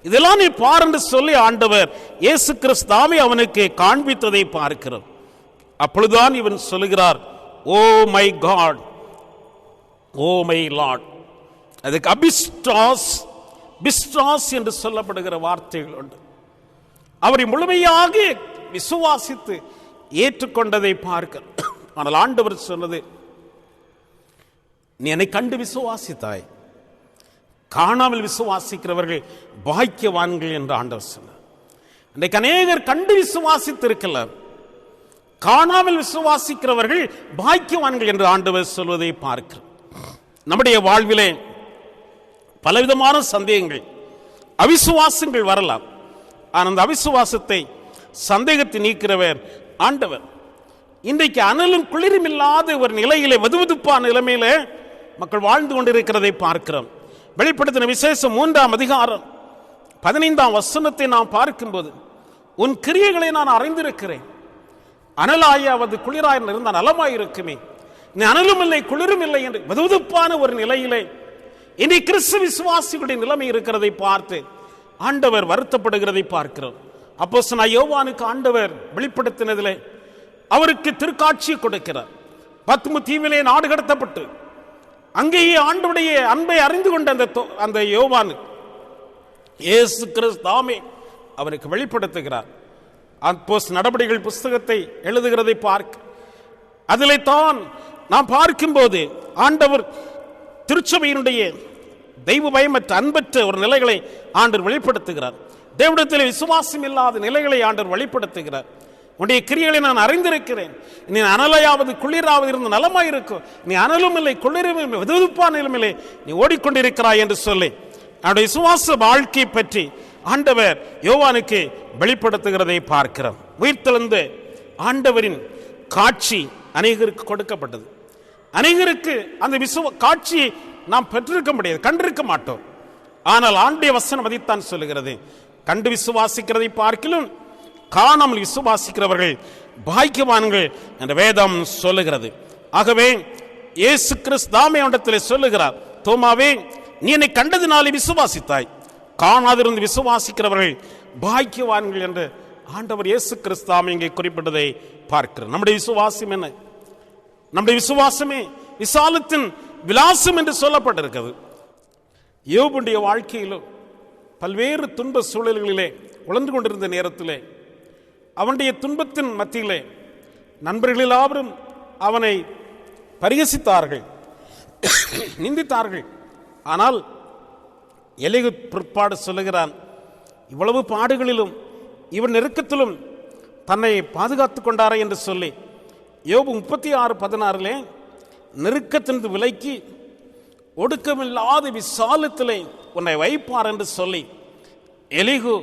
இதெல்லாம் நீ பார் என்று சொல்லி ஆண்டவர் இயேசு கிறிஸ்துவை அவனுக்கு காண்பித்ததை பார்க்கிறோம். அப்பொழுதுதான் இவன் சொல்லுகிறார், oh my god, oh my lord. அதுக்கு பிஸ்டாஸ் என்று சொல்லப்படுகிற வார்த்தைகள் உண்டு. அவரை முழுமையாக விசுவாசித்து ஏற்றுக்கொண்டதை பார்க்க. ஆனால் ஆண்டவர் சொன்னது, நீ என்னை கண்டு விசுவாசித்தாய், காணாமல் விசுவாசிக்கிறவர்கள் பாக்கியவான்கள் என்று ஆண்டவர் சொன்னார். இன்றைக்கு அநேகர் கண்டு விசுவாசித்திருக்கலாம், காணாமல் விசுவாசிக்கிறவர்கள் பாக்கியவான்கள் என்று ஆண்டவர் சொல்வதை பார்க்கிறோம். நம்முடைய வாழ்விலே பலவிதமான சந்தேகங்கள், அவிசுவாசங்கள் வரலாம். ஆனால் அந்த அவிசுவாசத்தை, சந்தேகத்தை நீக்கிறவர் ஆண்டவர். இன்றைக்கு அனலும் குளிரும் இல்லாத ஒரு நிலையிலே, வெதுவெதுப்பான நிலைமையில மக்கள் வாழ்ந்து கொண்டிருக்கிறதை பார்க்கிறோம். வெளிப்படுத்தின விசேஷம் 3ஆம் அதிகாரம் 15ஆம் வசனத்தை நாம் பார்க்கும்போது, உன் கிரியைகளை நான் அறிந்திருக்கிறேன், அனலாயாவது குளிராய் இருந்தால் நலமாயிருக்குமே, நீ அனலும் இல்லை குளிரும் இல்லை என்று வெதுவெதுப்பான ஒரு நிலையிலே இனி கிறிஸ்து விசுவாசிகளுடைய நிலைமை இருக்கிறதை பார்த்து ஆண்டவர் வருத்தப்படுகிறதை பார்க்கிறோம். அப்போஸ்தலனாகிய யோவானுக்கு ஆண்டவர் வெளிப்படுத்தினதிலே அவருக்கு திருக்காட்சி கொடுக்கிறார். பத்மு தீவிலே நாடு கடத்தப்பட்டு அங்கேயே ஆண்டவருடைய அன்பை அறிந்து கொண்ட அந்த யோவான் இயேசு கிறிஸ்து தாமே அவருக்கு வெளிப்படுத்துகிறார். அப்போஸ்தலர் நடபடிகள் புஸ்தகத்தை எழுதுகிறதை பார்க்க அதிலே தான் நாம் பார்க்கும்போது ஆண்டவர் திருச்சபையினுடைய தெய்வ பயமற்ற அன்பற்ற ஒரு நிலைகளை ஆண்டவர் வெளிப்படுத்துகிறார். தேவனிடத்தில் விசுவாசம் இல்லாத நிலைகளை ஆண்டவர் வெளிப்படுத்துகிறார். உன்னுடைய கிரியைகளை நான் அறிந்திருக்கிறேன், நீ அனலையாவது குளிராவது இருந்து நலமாயிருக்கும், நீ அனலும் இல்லை குளிரும் இல்லை வெதுவெதுப்பான நிலைமையிலே நீ ஓடிக்கொண்டிருக்கிறாய் என்று சொல்லி அவருடைய விசுவாச வாழ்க்கை பற்றி ஆண்டவர் யோவானுக்கு வெளிப்படுத்துகிறதை பார்க்கிறோம். உயிர்த்தெழுந்த ஆண்டவரின் காட்சி அநேகருக்கு கொடுக்கப்பட்டது. அநேகருக்கு அந்த காட்சியை நாம் பெற்றிருக்க முடியாது, கண்டிருக்க மாட்டோம். ஆனால் ஆண்டுடைய வசனம் அதைத்தான் சொல்லுகிறது, கண்டு விசுவாசிக்கிறதை பார்க்கிலும் காணாமல் விசுவாசிக்கிறவர்கள் பாக்கியவான்கள் என்று வேதம் சொல்லுகிறது. ஆகவே இயேசு கிறிஸ்து தாமே அவனிடத்தில் சொல்லுகிறார், தோமாவே நீ என்னை கண்டதினாலே விசுவாசித்தாய், காணாதிருந்து விசுவாசிக்கிறவர்கள் பாக்கியவான்கள் என்று ஆண்டவர் இயேசு கிறிஸ்து தாமே இங்கே குறிப்பிட்டதை பார்க்கிறோம். நம்முடைய விசுவாசம் என்ன? நம்முடைய விசுவாசமே விசாலத்தின் விலாசம் என்று சொல்லப்பட்டிருக்கிறது. யோபுடைய வாழ்க்கையிலும் பல்வேறு துன்ப சூழல்களிலே உழந்து கொண்டிருந்த நேரத்திலே அவனுடைய துன்பத்தின் மத்தியிலே நண்பர்கள் எல்லாரும் அவனை பரிகசித்தார்கள், நிந்தித்தார்கள். ஆனால் எலிகு பிற்பாடு சொல்லுகிறான், இவ்வளவு பாடுகளிலும் இவன் நெருக்கத்திலும் தன்னை பாதுகாத்துக் கொண்டாரே என்று சொல்லி யோபு 36:16 நெருக்கத்திலிருந்து விலக்கி ஒடுக்கமில்லாத விசாலத்திலே உன்னை வைப்பார் என்று சொல்லி எலிகு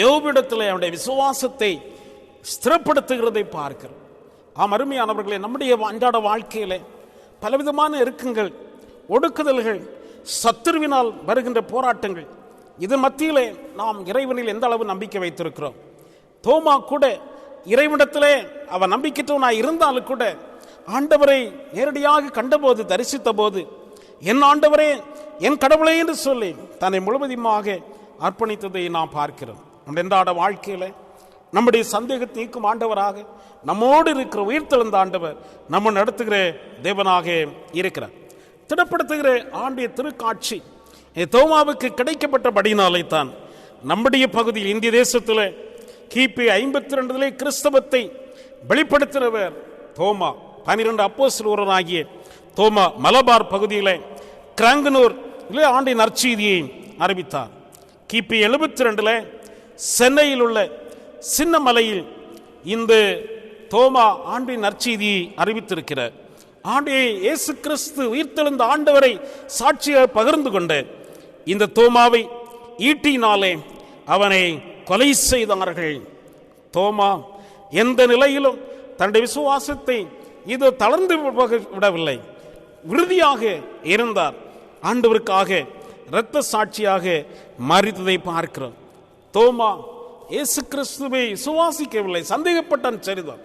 யோபிடத்திலே அவனுடைய விசுவாசத்தை ஸ்திரப்படுத்துகிறதை பார்க்கிறோம். ஆம் அருமையானவர்களே, நம்முடைய அன்றாட வாழ்க்கையிலே பலவிதமான இறுக்கங்கள், ஒடுக்குதல்கள், சத்துருவினால் வருகின்ற போராட்டங்கள், இதன் மத்தியிலே நாம் இறைவனில் எந்த அளவு நம்பிக்கை வைத்திருக்கிறோம்? தோமா கூட இறைவனிடத்திலே அவன் நம்பிக்கைத்தவனாய் இருந்தாலும் கூட ஆண்டவரை நேரடியாக கண்டபோது, தரிசித்த போது, என் ஆண்டவரே என் கடவுளே என்று சொல்லி தன்னை முழுவதுமாக அர்ப்பணித்ததை நாம் பார்க்கிறோம். நம்முடைய அன்றாட வாழ்க்கையில் நம்முடைய சந்தேகத்தை நீக்கும் ஆண்டவராக நம்மோடு இருக்கிற உயிர்த்தெழுந்த ஆண்டவர் நம்ம நடத்துகிற தேவனாக இருக்கிறார். திடப்படுத்துகிற ஆண்டிய திருக்காட்சி தோமாவுக்கு கிடைக்கப்பட்டபடினாலே தான் நம்முடைய பகுதியில் இந்திய தேசத்தில் கிபி 52 கிறிஸ்தவத்தை வெளிப்படுத்தினவர் தோமா. 12 அப்போஸ்தலராகிய தோமா மலபார் பகுதியில் கிராங்கனூர் ஆண்டின் நற்செய்தியை அறிவித்தார். கிபி 72 சென்னையில் உள்ள சின்னமலையில் இந்த தோமா ஆண்டின் நற்செய்தியை அறிவித்திருக்கிறார். ஆண்டே இயேசு கிறிஸ்து உயிர்த்தெழுந்த ஆண்டவரை சாட்சியாக பகிர்ந்து கொண்ட இந்த தோமாவை ஈட்டினாலே அவனை கொலை செய்தார்கள். தோமா எந்த நிலையிலும் தன்னுடைய விசுவாசத்தை இது தளர்ந்து விடவில்லை, உறுதியாக இருந்தார். ஆண்டவருக்காக இரத்த சாட்சியாக மரித்ததை பார்க்கிறோம். தோமா இயேசு கிறிஸ்துவை விசுவாசிக்கவில்லை, சந்தேகப்பட்டான், சரிதான்.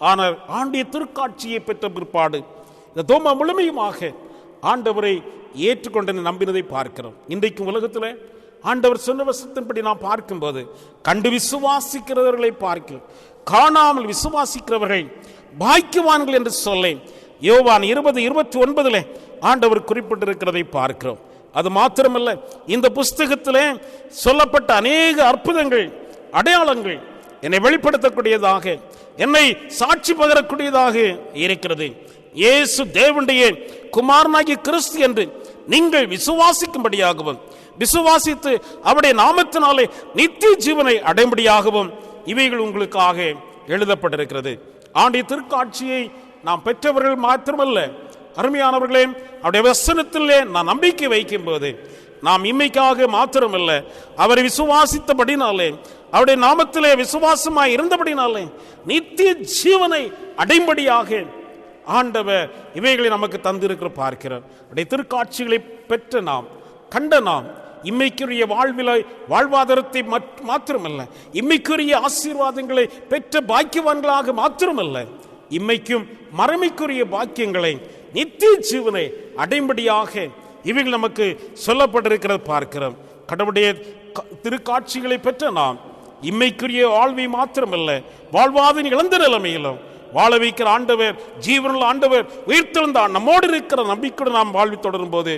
ஆனால் ஆண்டிய திருக்காட்சியை பெற்ற பிற்பாடு இந்த தோமா முழுமையுமாக ஆண்டவரை ஏற்றுக்கொண்டு நம்பினதை பார்க்கிறோம். இன்றைக்கும் உலகத்தில் ஆண்டவர் சொன்ன வசனத்தின்படி நாம் பார்க்கும்போது கண்டு விசுவாசிக்கிறவர்களை பார்க்கிறோம், காணாமல் விசுவாசிக்கிறவர்கள் பாக்கியவான்கள் என்று சொல்ல யோவான் 20:29 ஆண்டவர் குறிப்பிட்டிருக்கிறதை பார்க்கிறோம். அது மாத்திரமல்ல, இந்த புஸ்தகத்திலே சொல்லப்பட்ட அநேக அற்புதங்கள், அடையாளங்கள் என்னை வெளிப்படுத்தக்கூடியதாக, என்னை சாட்சி பகரக்கூடியதாக இருக்கிறது. இயேசு தேவனுடைய குமாரனாகிய கிறிஸ்து என்று நீங்கள் விசுவாசிக்கும்படியாகவும் விசுவாசித்து அவருடைய நாமத்தினாலே நித்திய ஜீவனை அடையும்படியாகவும் இவைகள் உங்களுக்காக எழுதப்பட்டிருக்கிறது. ஆண்டிய திருக்காட்சியை நாம் பெற்றவர்கள் மாத்திரமல்ல, அருமையானவர்களே, அவருடைய வசனத்திலே நான் நம்பிக்கை வைக்கும் போது நாம் இம்மைக்காக மாத்திரமல்ல, அவரை விசுவாசித்தபடினாலே, அவருடைய நாமத்திலே விசுவாசமாய் இருந்தபடினாலே நித்திய ஜீவனை அடையும்படியாக ஆண்டவர் இவைகளை நமக்கு தந்திருக்கிற பார்க்கிறார். அவருடைய திருக்காட்சிகளை பெற்ற நாம், கண்ட நாம், இம்மைக்குரிய வாழ்வாதாரத்தை மாத்திரமல்ல, இம்மைக்குரிய ஆசீர்வாதங்களை பெற்ற பாக்கியவான்களாக மாத்திரமல்ல, இம்மைக்கும் மறுமைக்குரிய பாக்கியங்களை நித்திய ஜீவனை அடையும்படியாக இவைகள் நமக்கு சொல்லப்பட்டிருக்கிறது பார்க்கிறோம். கடவுளுடைய திருக்காட்சிகளை பெற்ற நாம் இம்மைக்குரிய வாழ்வை மாத்திரமல்ல, வாழ்வாதின் இழந்த நிலைமையிலும் வாழ வைக்கிற ஆண்டவர், ஜீவனுள்ள ஆண்டவர், உயிர்த்தெழுந்த நம்மோடு இருக்கிற நம்பிக்கையுடன் நாம் வாழ்வி தொடரும் போது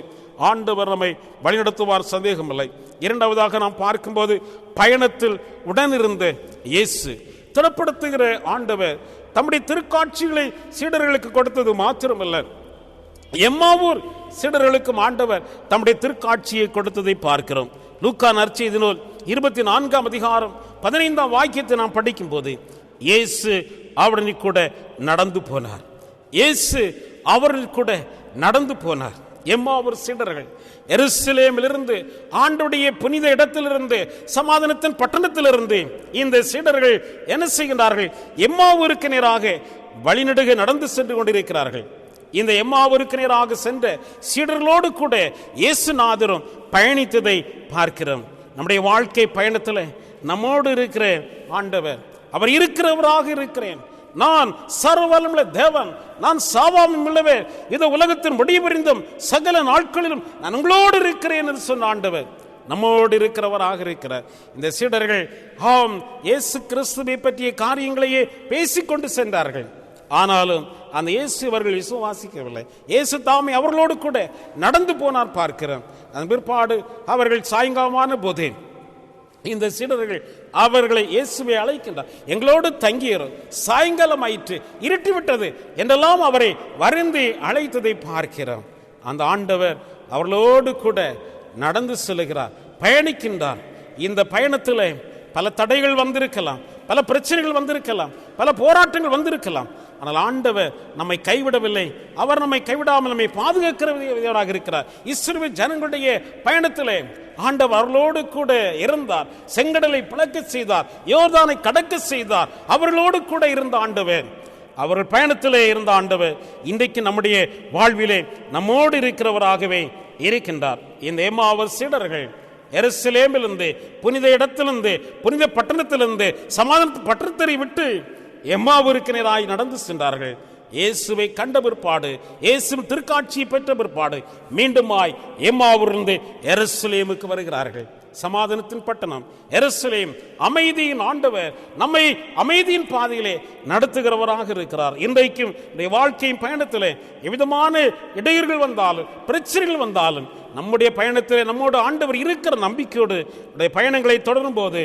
ஆண்டவர் நம்மை வழிநடத்துவார், சந்தேகம் இல்லை. இரண்டாவதாக நாம் பார்க்கும்போது பயணத்தில் உடனிருந்த இயேசு திடப்படுத்துகிற ஆண்டவர் தம்முடைய திருக்காட்சிகளை சீடர்களுக்கு கொடுத்தது மாத்திரமல்ல, எம்மாவூர் சீடர்களுக்கும் ஆண்டவர் தம்முடைய திருக்காட்சியை கொடுத்ததை பார்க்கிறோம். லூக்கா நற்செய்தி நூல் 24ஆம் அதிகாரம் 15ஆம் வாக்கியத்தை நாம் படிக்கும் போது இயேசு அவருடன் கூட நடந்து போனார். இயேசு அவர்கள் கூட நடந்து போனார். எம்மாவூர் சீடர்கள் எருசலேமிலிருந்து, ஆண்டவருடைய புனித இடத்திலிருந்து, சமாதானத்தின் பட்டணத்திலிருந்து இந்த சீடர்கள் என்ன செய்கின்றார்கள்? எம்மாவூருக்கு நேராக வழிநெடுக நடந்து சென்று கொண்டிருக்கிறார்கள். இந்த எம்மாவூருக்கு நேராக சென்ற சீடர்களோடு கூட இயேசுநாதரும் பயணித்ததை பார்க்கிறோம். நம்முடைய வாழ்க்கை பயணத்தில் நம்மோடு இருக்கிற ஆண்டவர், அவர் இருக்கிறவராக இருக்கிறேன், நான் சர்வவல்லமையுள்ள தேவன், நான் சாவாமல் உள்ளவே, இந்த உலகத்தின் முடிவறிந்தும் சகல நாட்களிலும் நான் உங்களோடு இருக்கிறேன் என்று சொன்ன ஆண்டவர் நம்மோடு இருக்கிறவராக இருக்கிறார். இந்த சீடர்கள் ஆம் இயேசு கிறிஸ்துவை பற்றிய காரியங்களையே பேசிக்கொண்டு சென்றார்கள். ஆனாலும் அந்த இயேசு அவர்கள் விசுவாசிக்கவில்லை. இயேசு தாமே அவர்களோடு கூட நடந்து போனார் பார்க்கிறோம். அதன் பிற்பாடு அவர்கள் சாயங்காலமான போதே இந்த சீடர்கள் அவர்களை இயேசுவை அழைக்கின்றார். எங்களோடு தங்கியரும், சாயங்காலம் ஆயிற்று, இருட்டிவிட்டது என்றெல்லாம் அவரை வருந்தி அழைத்ததை பார்க்கிறோம். அந்த ஆண்டவர் அவர்களோடு கூட நடந்து செல்கிறார், பயணிக்கின்றார். இந்த பயணத்தில் பல தடைகள் வந்திருக்கலாம், பல பிரச்சனைகள் வந்திருக்கலாம், பல போராட்டங்கள் வந்திருக்கலாம். ஆனால் ஆண்டவர் நம்மை கைவிடவில்லை. அவர் நம்மை கைவிடாமல் நம்மை பாதுகாக்கிறவராக இருக்கிறார். இஸ்ரவேல் ஜனங்களுடைய பயணத்திலே ஆண்டவர் அவர்களோடு கூட இருந்தார். செங்கடலை பிளக்க செய்தார், யோர்தானை கடக்க செய்தார். அவர்களோடு கூட இருந்த ஆண்டவர், அவர்கள் பயணத்திலே இருந்த ஆண்டவர் இன்றைக்கு நம்முடைய வாழ்விலே நம்மோடு இருக்கிறவராகவே இருக்கின்றார். இந்த எம்மாவூர் சீடர்கள் எருசலேமிலிருந்து, புனித இடத்திலிருந்து, புனித பட்டணத்திலிருந்து, சமாதான பட்டணத்தை விட்டு எம்மாவூருக்கு நேராய் நடந்து சென்றார்கள். இயேசுவை கண்ட பிற்பாடு, இயேசு திருக்காட்சியை பெற்ற பிற்பாடு மீண்டுமாய் எம்மாவூரிலிருந்து எருசலேமுக்கு வருகிறார்கள். சமாதானத்தின் பட்டணம் எருசலேம், அமைதியின் ஆண்டவர் நம்மை அமைதியின் பாதையிலே நடத்துகிறவராக இருக்கிறார். இன்றைக்கும் வாழ்க்கையின் பயணத்திலே எவ்விதமான இடையூறுகள் வந்தாலும், பிரச்சனைகள் வந்தாலும், நம்முடைய பயணத்திலே நம்மோடு ஆண்டவர் இருக்கிற நம்பிக்கையோடு பயணங்களை தொடரும் போது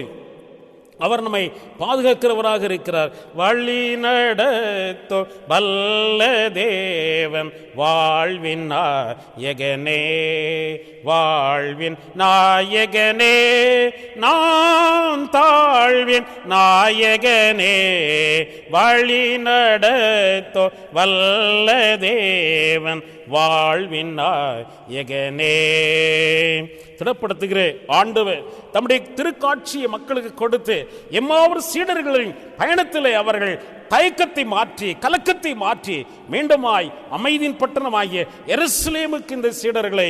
அவர் நம்மை பாதுகாக்கிறவராக இருக்கிறார். வழி நடத்தோ வல்ல தேவன், வாழ்வின் நாயகனே, வாழ்வின் நாயகனே, நான் தாழ்வின் நாயகனே, வழி நடத்தோ வல்ல தேவன், வாழ்வின் நாயகனே. திடப்படுத்துகிற ஆண்டவர் தம்முடைய திருக்காட்சியை மக்களுக்கு கொடுத்து எம்மாவூர் சீடர்களின் பயணத்திலே அவர்கள் தயக்கத்தை மாற்றி, கலக்கத்தை மாற்றி மீண்டுமாய் அமைதியின் பட்டணமாகிய எருசலேமுக்கு இந்த சீடர்களை,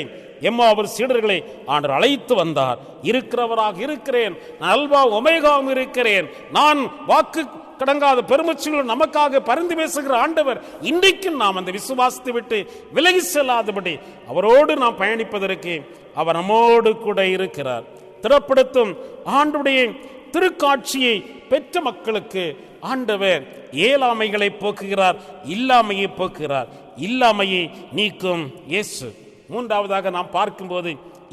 எம்மாவூர் சீடர்களை ஆண்டவர் அழைத்து வந்தார். இருக்கிறவராக இருக்கிறேன், நான் அல்வா ஒமேகாவும் இருக்கிறேன், நான் வாக்கு கடங்காத பெருமச்சுகள் நமக்காக பரிந்து பேசுகிற ஆண்டவர் இன்றைக்கும் நாம் அந்த விசுவாசத்தை விட்டு விலகி செல்லாதபடி அவரோடு நாம் பயணிப்பதற்கு அவர் நம்மோடு கூட இருக்கிறார். திறப்படுத்தும் ஆண்டவருடைய திருக்காட்சியை பெற்ற மக்களுக்கு ஆண்டவர் இயலாமைகளை போக்குகிறார், இல்லாமையை போக்குகிறார். இல்லாமையை நீக்கும் இயேசு. மூன்றாவதாக நாம் பார்க்கும்போது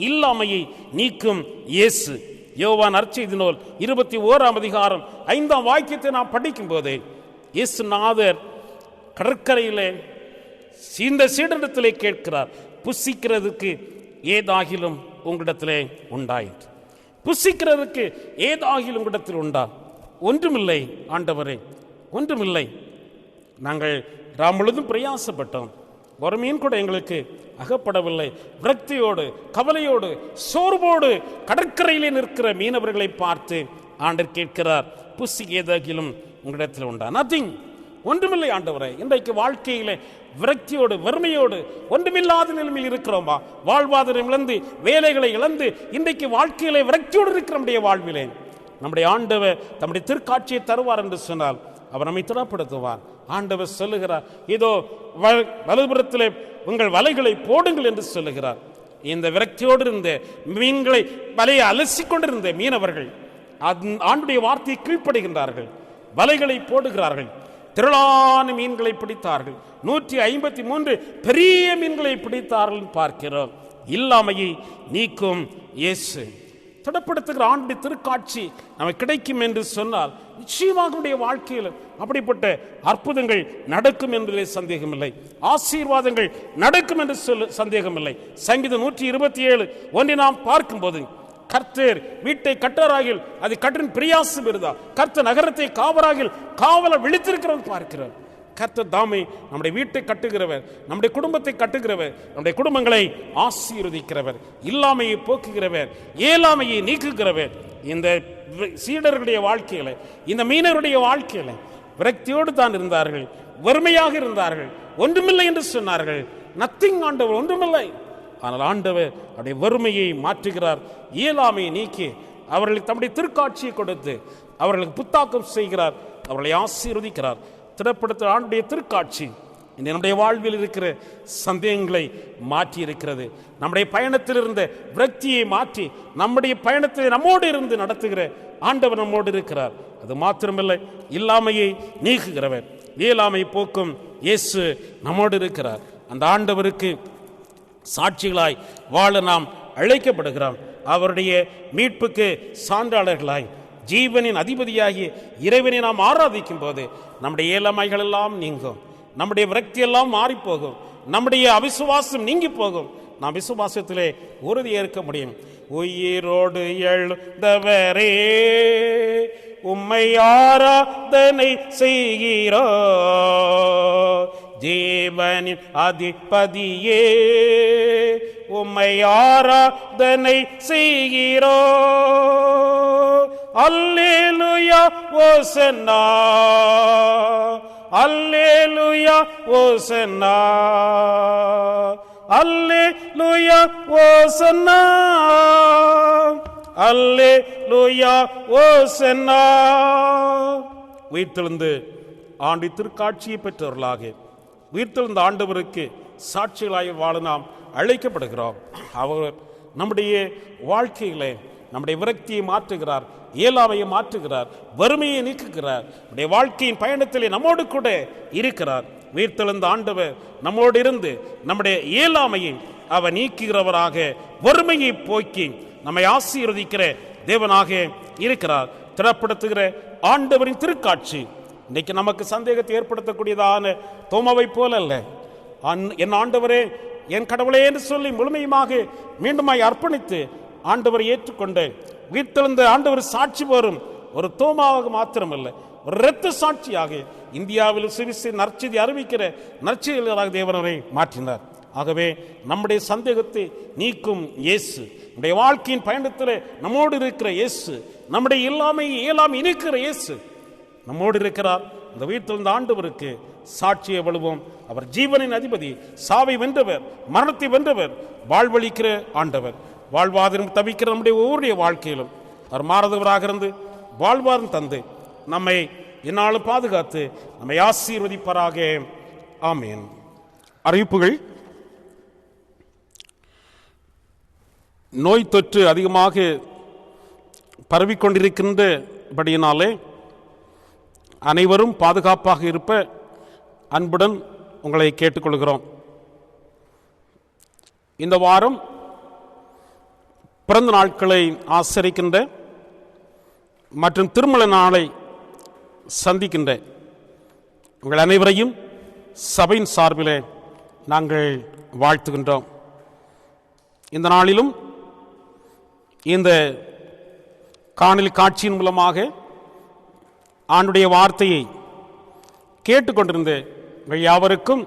இல்லாமையை நீக்கும் இயேசு. யோவான் நற்செய்தி நூல் 21ஆம் அதிகாரம் 5ஆம் வாக்கியத்தை நாம் படிக்கும் போது இயேசுநாதர் கடற்கரையிலே இந்த சீடரிடத்திலே கேட்கிறார், புசிக்கிறதுக்கு ஏதாகிலும் உங்களிடத்திலே உண்டாயிற்று. புசிக்கிறதுக்கு ஏதாகிலும் உங்களிடத்தில் உண்டா? ஒன்றுமில்லை ஆண்டவரே, ஒன்றுமில்லை. நாங்கள் ராம் முழுதும் பிரயாசப்பட்டோம், ஒரு மீன் கூட எங்களுக்கு அகப்படவில்லை. விரக்தியோடு, கவலையோடு, சோர்வோடு கடற்கரையிலே நிற்கிற மீனவர்களை பார்த்து ஆண்டவர் கேட்கிறார், புசி ஏதாகிலும் உங்களிடத்தில் உண்டா? நத்திங், ஒன்றுமில்லை ஆண்டவரே. இன்றைக்கு வாழ்க்கையிலே விரக்தியோடு, வறுமையோடு, ஒன்றுமில்லாத நிலைமையில் இருக்கிறோமா? வாழ்வாதாரம் இழந்து, வேலைகளை இழந்து, இன்றைக்கு வாழ்க்கையிலே விரக்தியோடு இருக்கிற நம்முடைய வாழ்விலே நம்முடைய ஆண்டவர் தம்முடைய திருக்காட்சியை தருவார் என்று சொன்னால் அவர் நம்மை திடப்படுத்துவார். ஆண்டவர் சொல்லுகிறார், இதோ வலதுபுறத்திலே உங்கள் வலைகளை போடுங்கள் என்று சொல்லுகிறார். இந்த விரக்தியோடு இருந்த மீன்களை வலையை அலசி கொண்டிருந்த மீனவர்கள் ஆண்டுடைய வார்த்தையை கீழ்ப்படுகின்றார்கள், வலைகளை போடுகிறார்கள், திரளான மீன்களை பிடித்தார்கள். 153 பெரிய மீன்களை பிடித்தார்கள் பார்க்கிறோம். இல்லாமையை நீக்கும் இயேசு. திடப்படுத்துகிற ஆண்டுடைய திருக்காட்சி நமக்கு கிடைக்கும் என்று சொன்னால் நிச்சயமாக வாழ்க்கையில் அப்படிப்பட்ட அற்புதங்கள் நடக்கும் என்பதிலே சந்தேகமில்லை. ஆசீர்வாதங்கள் நடக்கும் என்று சந்தேகமில்லை. சங்கீதம் 127 நாம் பார்க்கும்போது, கர்த்தர் வீட்டை கட்டராகில் அது கட்டின் பிரியாசம் இருந்தா, கர்த்தர் நகரத்தை காவராகில் காவலர் விழித்திருக்கிறவன் பார்க்கிறார். கர்த்தர் தாமே நம்முடைய வீட்டை கட்டுகிறவர், நம்முடைய குடும்பத்தை கட்டுகிறவர், நம்முடைய குடும்பங்களை ஆசீர்வதிக்கிறவர், இல்லாமையை போக்குகிறவர், இயலாமையை நீக்குகிறவர். இந்த சீடர்களுடைய வாழ்க்கையில, இந்த மீனவருடைய வாழ்க்கையில விரக்தியோடு தான் இருந்தார்கள், வறுமையாக இருந்தார்கள், ஒன்றுமில்லை என்று சொன்னார்கள். நத்திங், ஆண்டவர் ஒன்றுமில்லை. ஆனால் ஆண்டவர் அவருடைய வறுமையை மாற்றுகிறார், இயலாமையை நீக்கி அவர்களுக்கு தம்முடைய திருக்காட்சியை கொடுத்து அவர்களுக்கு புத்தாக்கம் செய்கிறார், அவர்களை ஆசீர்வதிக்கிறார். திடப்படுத்த ஆண்டுடைய திருக்காட்சி நம்முடைய வாழ்வில் இருக்கிற சந்தேகங்களை மாற்றி இருக்கிறது. நம்முடைய பயணத்தில் இருந்த விரக்தியை மாற்றி நம்முடைய பயணத்தில் நம்மோடு இருந்து நடத்துகிற ஆண்டவர் நம்மோடு இருக்கிறார். அது மாத்திரமில்லை, இல்லாமையை நீக்குகிறவர், இயலாமை போக்கும் இயேசு நம்மோடு இருக்கிறார். அந்த ஆண்டவருக்கு சாட்சிகளாய் வாழ நாம் அழைக்கப்படுகிறோம். அவருடைய மீட்புக்கு சான்றாளர்களாய் ஜீவனின் அதிபதியாகிய இறைவனை நாம் ஆராதிக்கும் போது நம்முடைய இயலாமைகள் எல்லாம் நீங்கும், நம்முடைய விரக்தி எல்லாம் மாறி போகும், நம்முடைய அவிசுவாசம் நீங்கி போகும். நாம் விசுவாசத்திலே உறுதியாக இருக்க முடியும். உயிரோடு எழுந்தவரே உம்மை ஆராதனை செய்கிறோ, ஜீவனின் அதிபதியே உம்மை ஆராதனை செய்கிறோ. அல்லேலூயா ஓசன்னா, அல்லேலூயா ஓசன்னா, அல்லேலூயா ஓசன்னா, அல்லேலூயா ஓசன்னா. உயிர்த்தெழுந்து ஆண்டு திருக்காட்சியை பெற்றவர்களாக உயிர்த்தெழுந்த ஆண்டவருக்கு சாட்சிகளாய் வாழ நாம் அழைக்கப்படுகிறோம். அவர் நம்முடைய வாழ்க்கையிலே நம்முடைய விரக்தியை மாற்றுகிறார், இயலாமையை மாற்றுகிறார், வறுமையை நீக்குகிறார். நம்முடைய வாழ்க்கையின் பயணத்திலே நம்மோடு கூட இருக்கிறார். உயிர்த்தெழுந்த ஆண்டவர் நம்மோடு இருந்து நம்முடைய இயலாமையை அவர் நீக்குகிறவராக, வறுமையை போக்கி நம்மை ஆசீர்வதிக்கிற தேவனாக இருக்கிறார். திடப்படுத்துகிற ஆண்டவரின் திருக்காட்சி இன்னைக்கு நமக்கு சந்தேகத்தை ஏற்படுத்தக்கூடியதான தோமாவை போல அல்ல. என் ஆண்டவரே, என் கடவுளே என்று சொல்லி முழுமையுமாக மீண்டுமாய் அர்ப்பணித்து ஆண்டவரை ஏற்றுக்கொண்டு உயிர்த்தெழுந்த ஆண்டவர் சாட்சி வரும் ஒரு தோமாவாக மாத்திரமல்ல, ஒரு இரத்த சாட்சியாக இந்தியாவில் சுவிசேஷ நற்செய்தி அறிவிக்கிற நற்செய்தியாளராக தேவனை மாற்றினார். ஆகவே நம்முடைய சந்தேகத்தை நீக்கும் இயேசு, நம்முடைய வாழ்க்கையின் பயணத்தில் நம்மோடு இருக்கிற இயேசு, நம்முடைய இயலாமை நீக்கிற இயேசு நம்மோடு இருக்கிறார். இந்த உயிர்த்தெழுந்த ஆண்டவருக்கு சாட்சியை வழுவோம். அவர் ஜீவனின் அதிபதி, சாவை வென்றவர், மரணத்தை வென்றவர், வாழ்வளிக்கிற ஆண்டவர். வாழ்வாதாரம் தவிக்கிற நம்முடைய ஒவ்வொருடைய வாழ்க்கையிலும் அவர் மாறுதவராக இருந்து வாழ்வாரம் தந்து நம்மை என்னாலும் பாதுகாத்து நம்மை ஆசீர்வதிப்பாராக. ஆமேன். அறிவிப்புகள். நோய் தொற்று அதிகமாக பரவிக்கொண்டிருக்கின்றபடியினாலே அனைவரும் பாதுகாப்பாக இருப்ப அன்புடன் உங்களை கேட்டுக்கொள்கிறோம். இந்த வாரம் பிறந்த நாட்களை ஆசரிக்கின்ற மற்றும் திருமண நாளை சந்திக்கின்ற உங்கள் அனைவரையும் சபையின் சார்பில் நாங்கள் வாழ்த்துகின்றோம். இந்த நாளிலும் இந்த காணொளி காட்சியின் மூலமாக ஆண்டுடைய வார்த்தையை கேட்டுக்கொண்டிருந்த யாவருக்கும்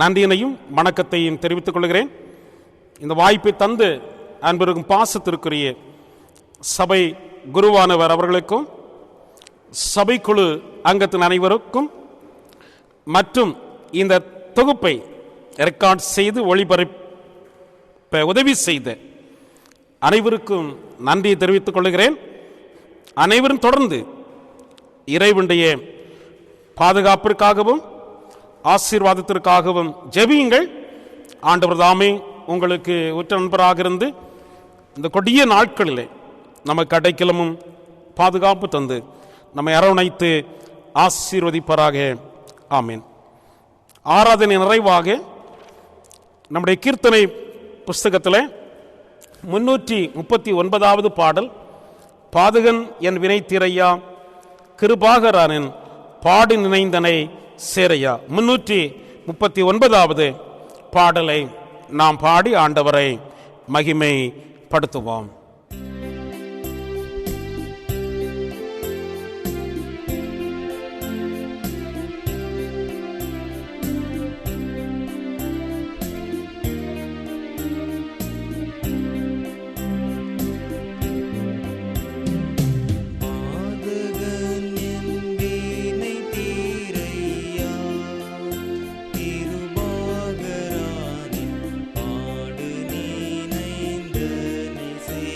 நன்றியினையும் வணக்கத்தையும் தெரிவித்துக் கொள்கிறேன். இந்த வாய்ப்பை தந்து அன்பிற்கும் பாசத்திற்குரிய சபை குருவானவர் அவர்களுக்கும் சபைக்குழு அங்கத்தின் அனைவருக்கும் மற்றும் இந்த தொகுப்பை ரெக்கார்ட் செய்து ஒளிபரப்ப உதவி செய்த அனைவருக்கும் நன்றியை தெரிவித்துக் கொள்கிறேன். அனைவரும் தொடர்ந்து இறைவனுடைய பாதுகாப்பிற்காகவும் ஆசீர்வாதத்திற்காகவும் ஜெபியுங்கள். ஆண்டவர் தாமே உங்களுக்கு உற்ற நண்பராக இருந்து இந்த கொடிய நாட்களிலே நமக்கு அடைக்கலமும் பாதுகாப்பு தந்து நம்மை அரவணைத்து ஆசீர்வதிப்பாராக. ஆமீன். ஆராதனை நிறைவாக நம்முடைய கீர்த்தனை புஸ்தகத்தில் 339வது பாடல், பாதகன் என் வினை தீரையா கிருபாகரானின் பாடி நினைந்தனை சேரையா. 339வது பாடலை நாம் பாடி ஆண்டவரை மகிமைப்படுத்துவோம். See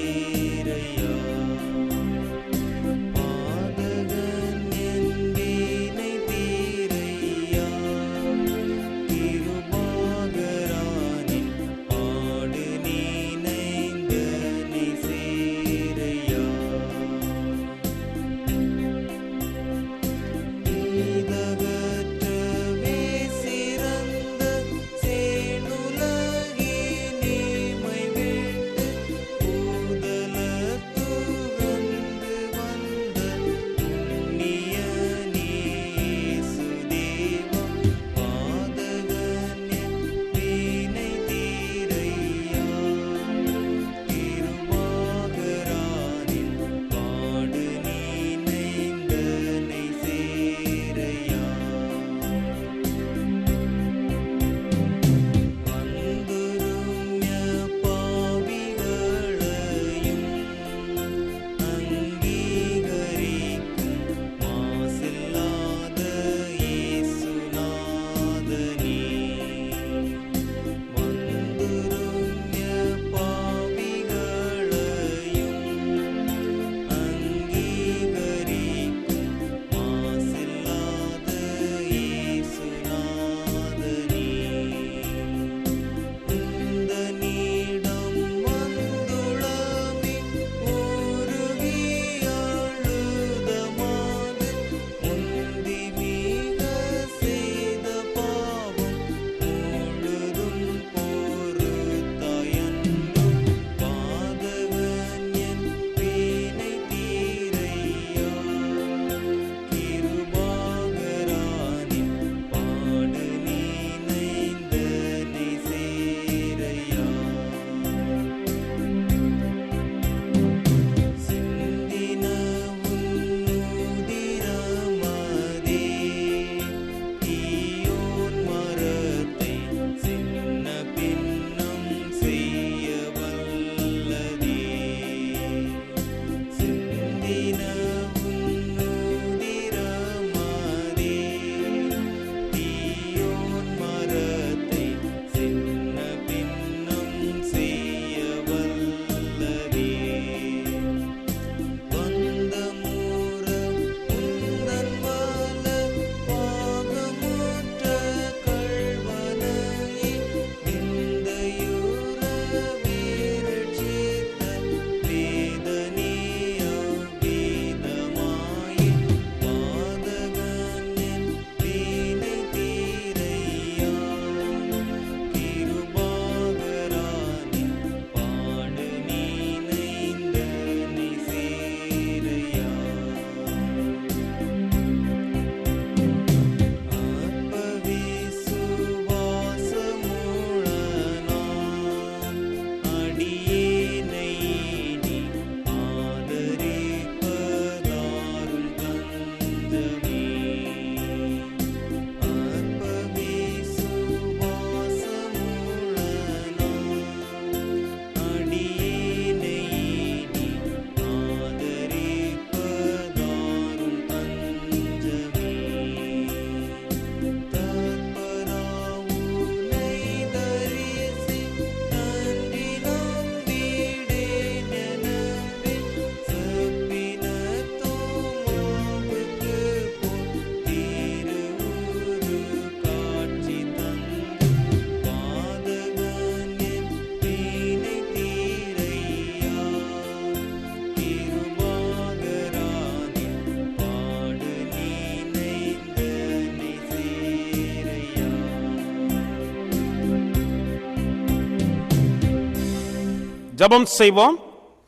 ஜெபம் செய்வோம்.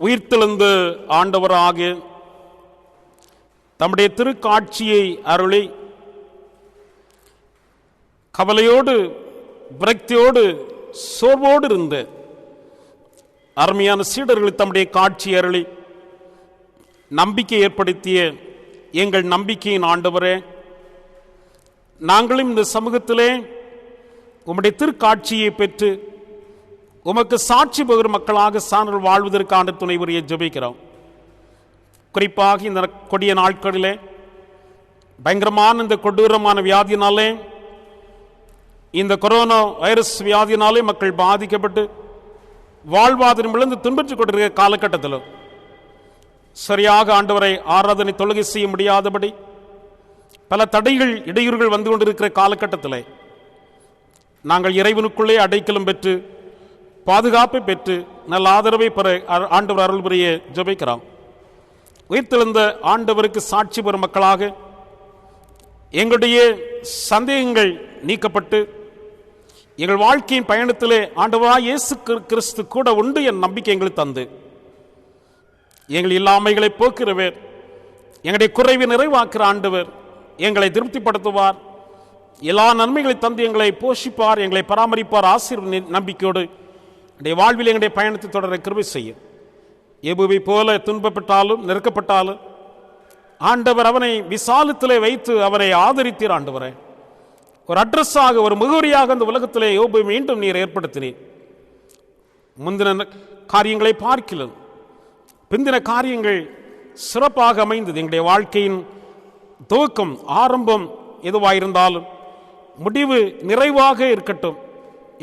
உயிர்த்தெழுந்த ஆண்டவராகிய தம்முடைய திருக்காட்சியை அருளி கவலையோடு விரக்தியோடு சோர்வோடு இருந்த அருமையான சீடர்கள் தம்முடைய காட்சி அருளி நம்பிக்கை ஏற்படுத்திய எங்கள் நம்பிக்கையின் ஆண்டவரே, நாங்களும் இந்த சமூகத்திலே உம்முடைய திருக்காட்சியை பெற்று உமக்கு சாட்சி பகிர் மக்களாக சான்றல் வாழ்வதற்கான துணை புரிய ஜெபிக்கிறோம். குறிப்பாக இந்த கொடிய நாட்களிலே பயங்கரமான இந்த கொடூரமான வியாதியினாலே, இந்த கொரோனா வைரஸ் வியாதியினாலே மக்கள் பாதிக்கப்பட்டு வாழ்வாதாரம் இழந்து துன்பற்றுக் கொண்டிருக்கிற காலகட்டத்தில் சரியாக ஆண்டவரை ஆராதனை தொழுகை செய்ய முடியாதபடி பல தடைகள் இடையூறுகள் வந்து கொண்டிருக்கிற காலகட்டத்தில் நாங்கள் இறைவனுக்குள்ளே அடைக்கலம் பெற்று பாதுகாப்பை பெற்று நல்ல ஆதரவை பெற ஆண்டவர் அருள் புரிய ஜெபிக்கிறோம். உயிர்த்தெழுந்த ஆண்டவருக்கு சாட்சி பெறும் மக்களாக எங்களுடைய சந்தேகங்கள் நீக்கப்பட்டு எங்கள் வாழ்க்கையின் பயணத்திலே ஆண்டவராய் இயேசு கிறிஸ்து கூட உண்டு என் நம்பிக்கை எங்களுக்கு தந்து எங்கள் இல்லாமைகளை போக்குறவர், எங்களுடைய குறைவை நிறைவாக்குற ஆண்டவர் எங்களை திருப்திப்படுத்துவார், எல்லா நன்மைகளை தந்து எங்களை போஷிப்பார், எங்களை பராமரிப்பார். ஆசீர்வாத நம்பிக்கையோடு எங்களுடைய வாழ்வில் எங்களுடைய பயணத்தை தொடர கிருபை செய்யும். எபுவை போல துன்பப்பட்டாலும் நெருக்கப்பட்டாலும் ஆண்டவர் அவனை விசாலத்திலே வைத்து அவரை ஆதரித்தீர். ஆண்டவரை ஒரு அட்ரஸாக ஒரு முகவரியாக அந்த உலகத்திலே யோபு மீண்டும் நீர் ஏற்படுத்தினீர். முந்தின காரியங்களை பார்க்கலாம், பிந்தின காரியங்கள் சிறப்பாக அமைந்தது. எங்களுடைய வாழ்க்கையின் துவக்கம் ஆரம்பம் எதுவாயிருந்தாலும் முடிவு நிறைவாக இருக்கட்டும்.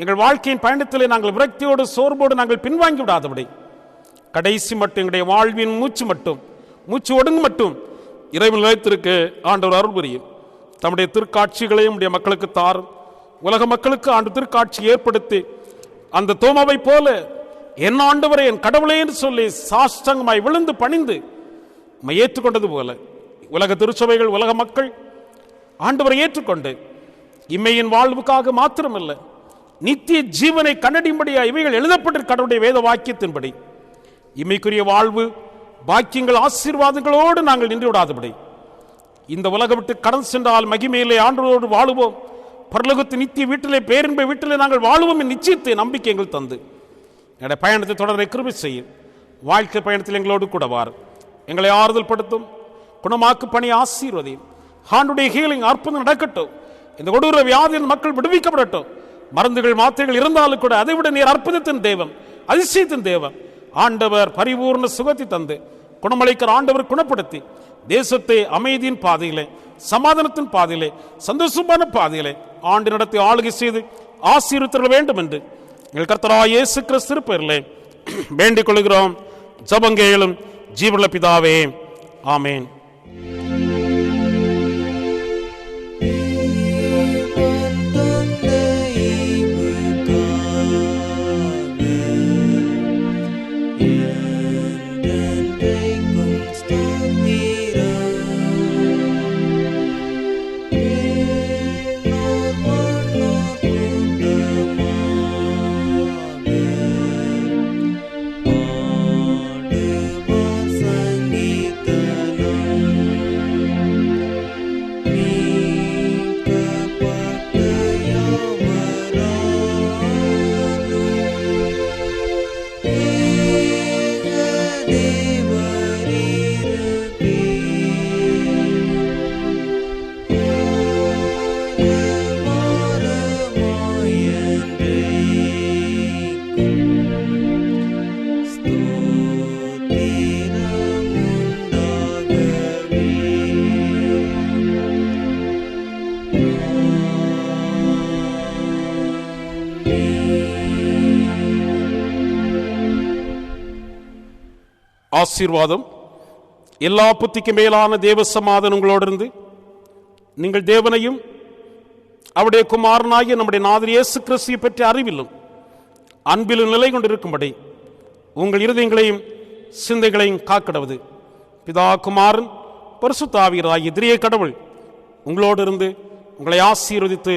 எங்கள் வாழ்க்கையின் பயணத்திலே நாங்கள் விரக்தியோடு சோர்வோடு நாங்கள் பின்வாங்கி விடாதபடி கடைசி மட்டும் எங்களுடைய வாழ்வின் மூச்சு ஒடுங்கு மட்டும் இறைவன் நிலைத்திருக்க ஆண்டவர் அருள் புரியும். தம்முடைய திருக்காட்சிகளையும் உடைய மக்களுக்கு தாரும். உலக மக்களுக்கு ஆண்டு திருக்காட்சி ஏற்படுத்தி அந்த தோமாவை போல என் ஆண்டவரை என் கடவுளே என்று சொல்லி சாஷ்டங்கமாய் விழுந்து பணிந்து ஏற்றுக்கொண்டது போல உலக திருச்சபைகள் உலக மக்கள் ஆண்டவரை ஏற்றுக்கொண்டு இம்மையின் வாழ்வுக்காக மாத்திரமல்ல நித்திய ஜீவனை கண்டடியும்படியா இவைகள் எழுதப்பட்ட கடவுளுடைய வேத வாக்கியத்தின்படி இம்மைக்குரிய வாழ்வு பாக்கியங்கள் ஆசீர்வாதங்களோடு நாங்கள் நின்று விடாதபடி இந்த உலக விட்டு கடந்து சென்றால் மகிமையிலே ஆண்டவரோடு வாழுவோம், பரலோகத்து நித்திய வீட்டிலே பேரின்ப வீட்டிலே நாங்கள் வாழுவோம் என் நிச்சயத்தை நம்பிக்கை எங்கள் தந்து எங்களுடைய பயணத்தை தொடர கிருபை செய்யும். வாழ்க்கை பயணத்தில் எங்களோடு கூட வார், எங்களை ஆறுதல் படுத்தும், குணமாக்கு பணி ஆசீர்வதியும். ஆண்டுடைய ஹீலிங் அற்புதம் நடக்கட்டும். இந்த கொடூர வியாதியின் மக்கள் விடுவிக்கப்படட்டும். மருந்துகள் மாத்திரைகள் இருந்தாலும் கூட அதை விட நீர் அற்புதத்தின் தேவன், அதிசயத்தின் தேவன். ஆண்டவர் பரிபூர்ண சுகத்தை தந்து குணமளிக்கிற ஆண்டவர் குணப்படுத்தி தேசத்தை அமைதியின் பாதையிலே, சமாதானத்தின் பாதையிலே, சந்தோஷமான பாதையிலே ஆண்டு நடத்தி ஆளுகை செய்து ஆசீர்வதிக்க வேண்டும் என்று எங்கள் கர்த்தராகிய இயேசு கிறிஸ்து திருப்பெயரிலே வேண்டிக் கொள்கிறோம். ஜெபங்கேளும் ஜீவனுள்ள பிதாவே, ஆமேன். ஆசீர்வாதம் எல்லா புத்திக்கு மேலான தேவ சமாதானம் உங்களோடு இருந்து நீங்கள் தேவனையும் அவருடைய குமாரனாகிய நம்முடைய நாதர் இயேசு கிறிஸ்துவை பற்றி அறிவிலும் அன்பிலும் நிலை கொண்டிருக்கும்படி உங்கள் இருதயங்களையும் சிந்தைகளையும் காக்கிடுவது பிதா குமாரன் பரிசுத்த ஆவியாகிய திரிய கடவுள் உங்களோடு இருந்து உங்களை ஆசீர்வதித்து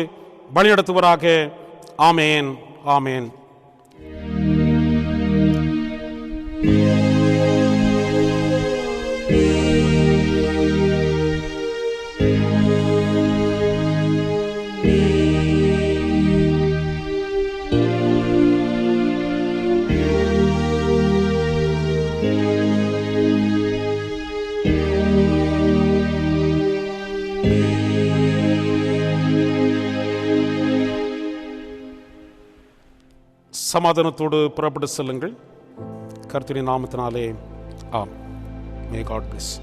வழிநடத்துவராக. ஆமேன், ஆமேன். சமாதானத்தோடு புறப்பட்டு செல்லுங்கள். கர்த்தரின் நாமத்தினாலே ஆம். May God bless.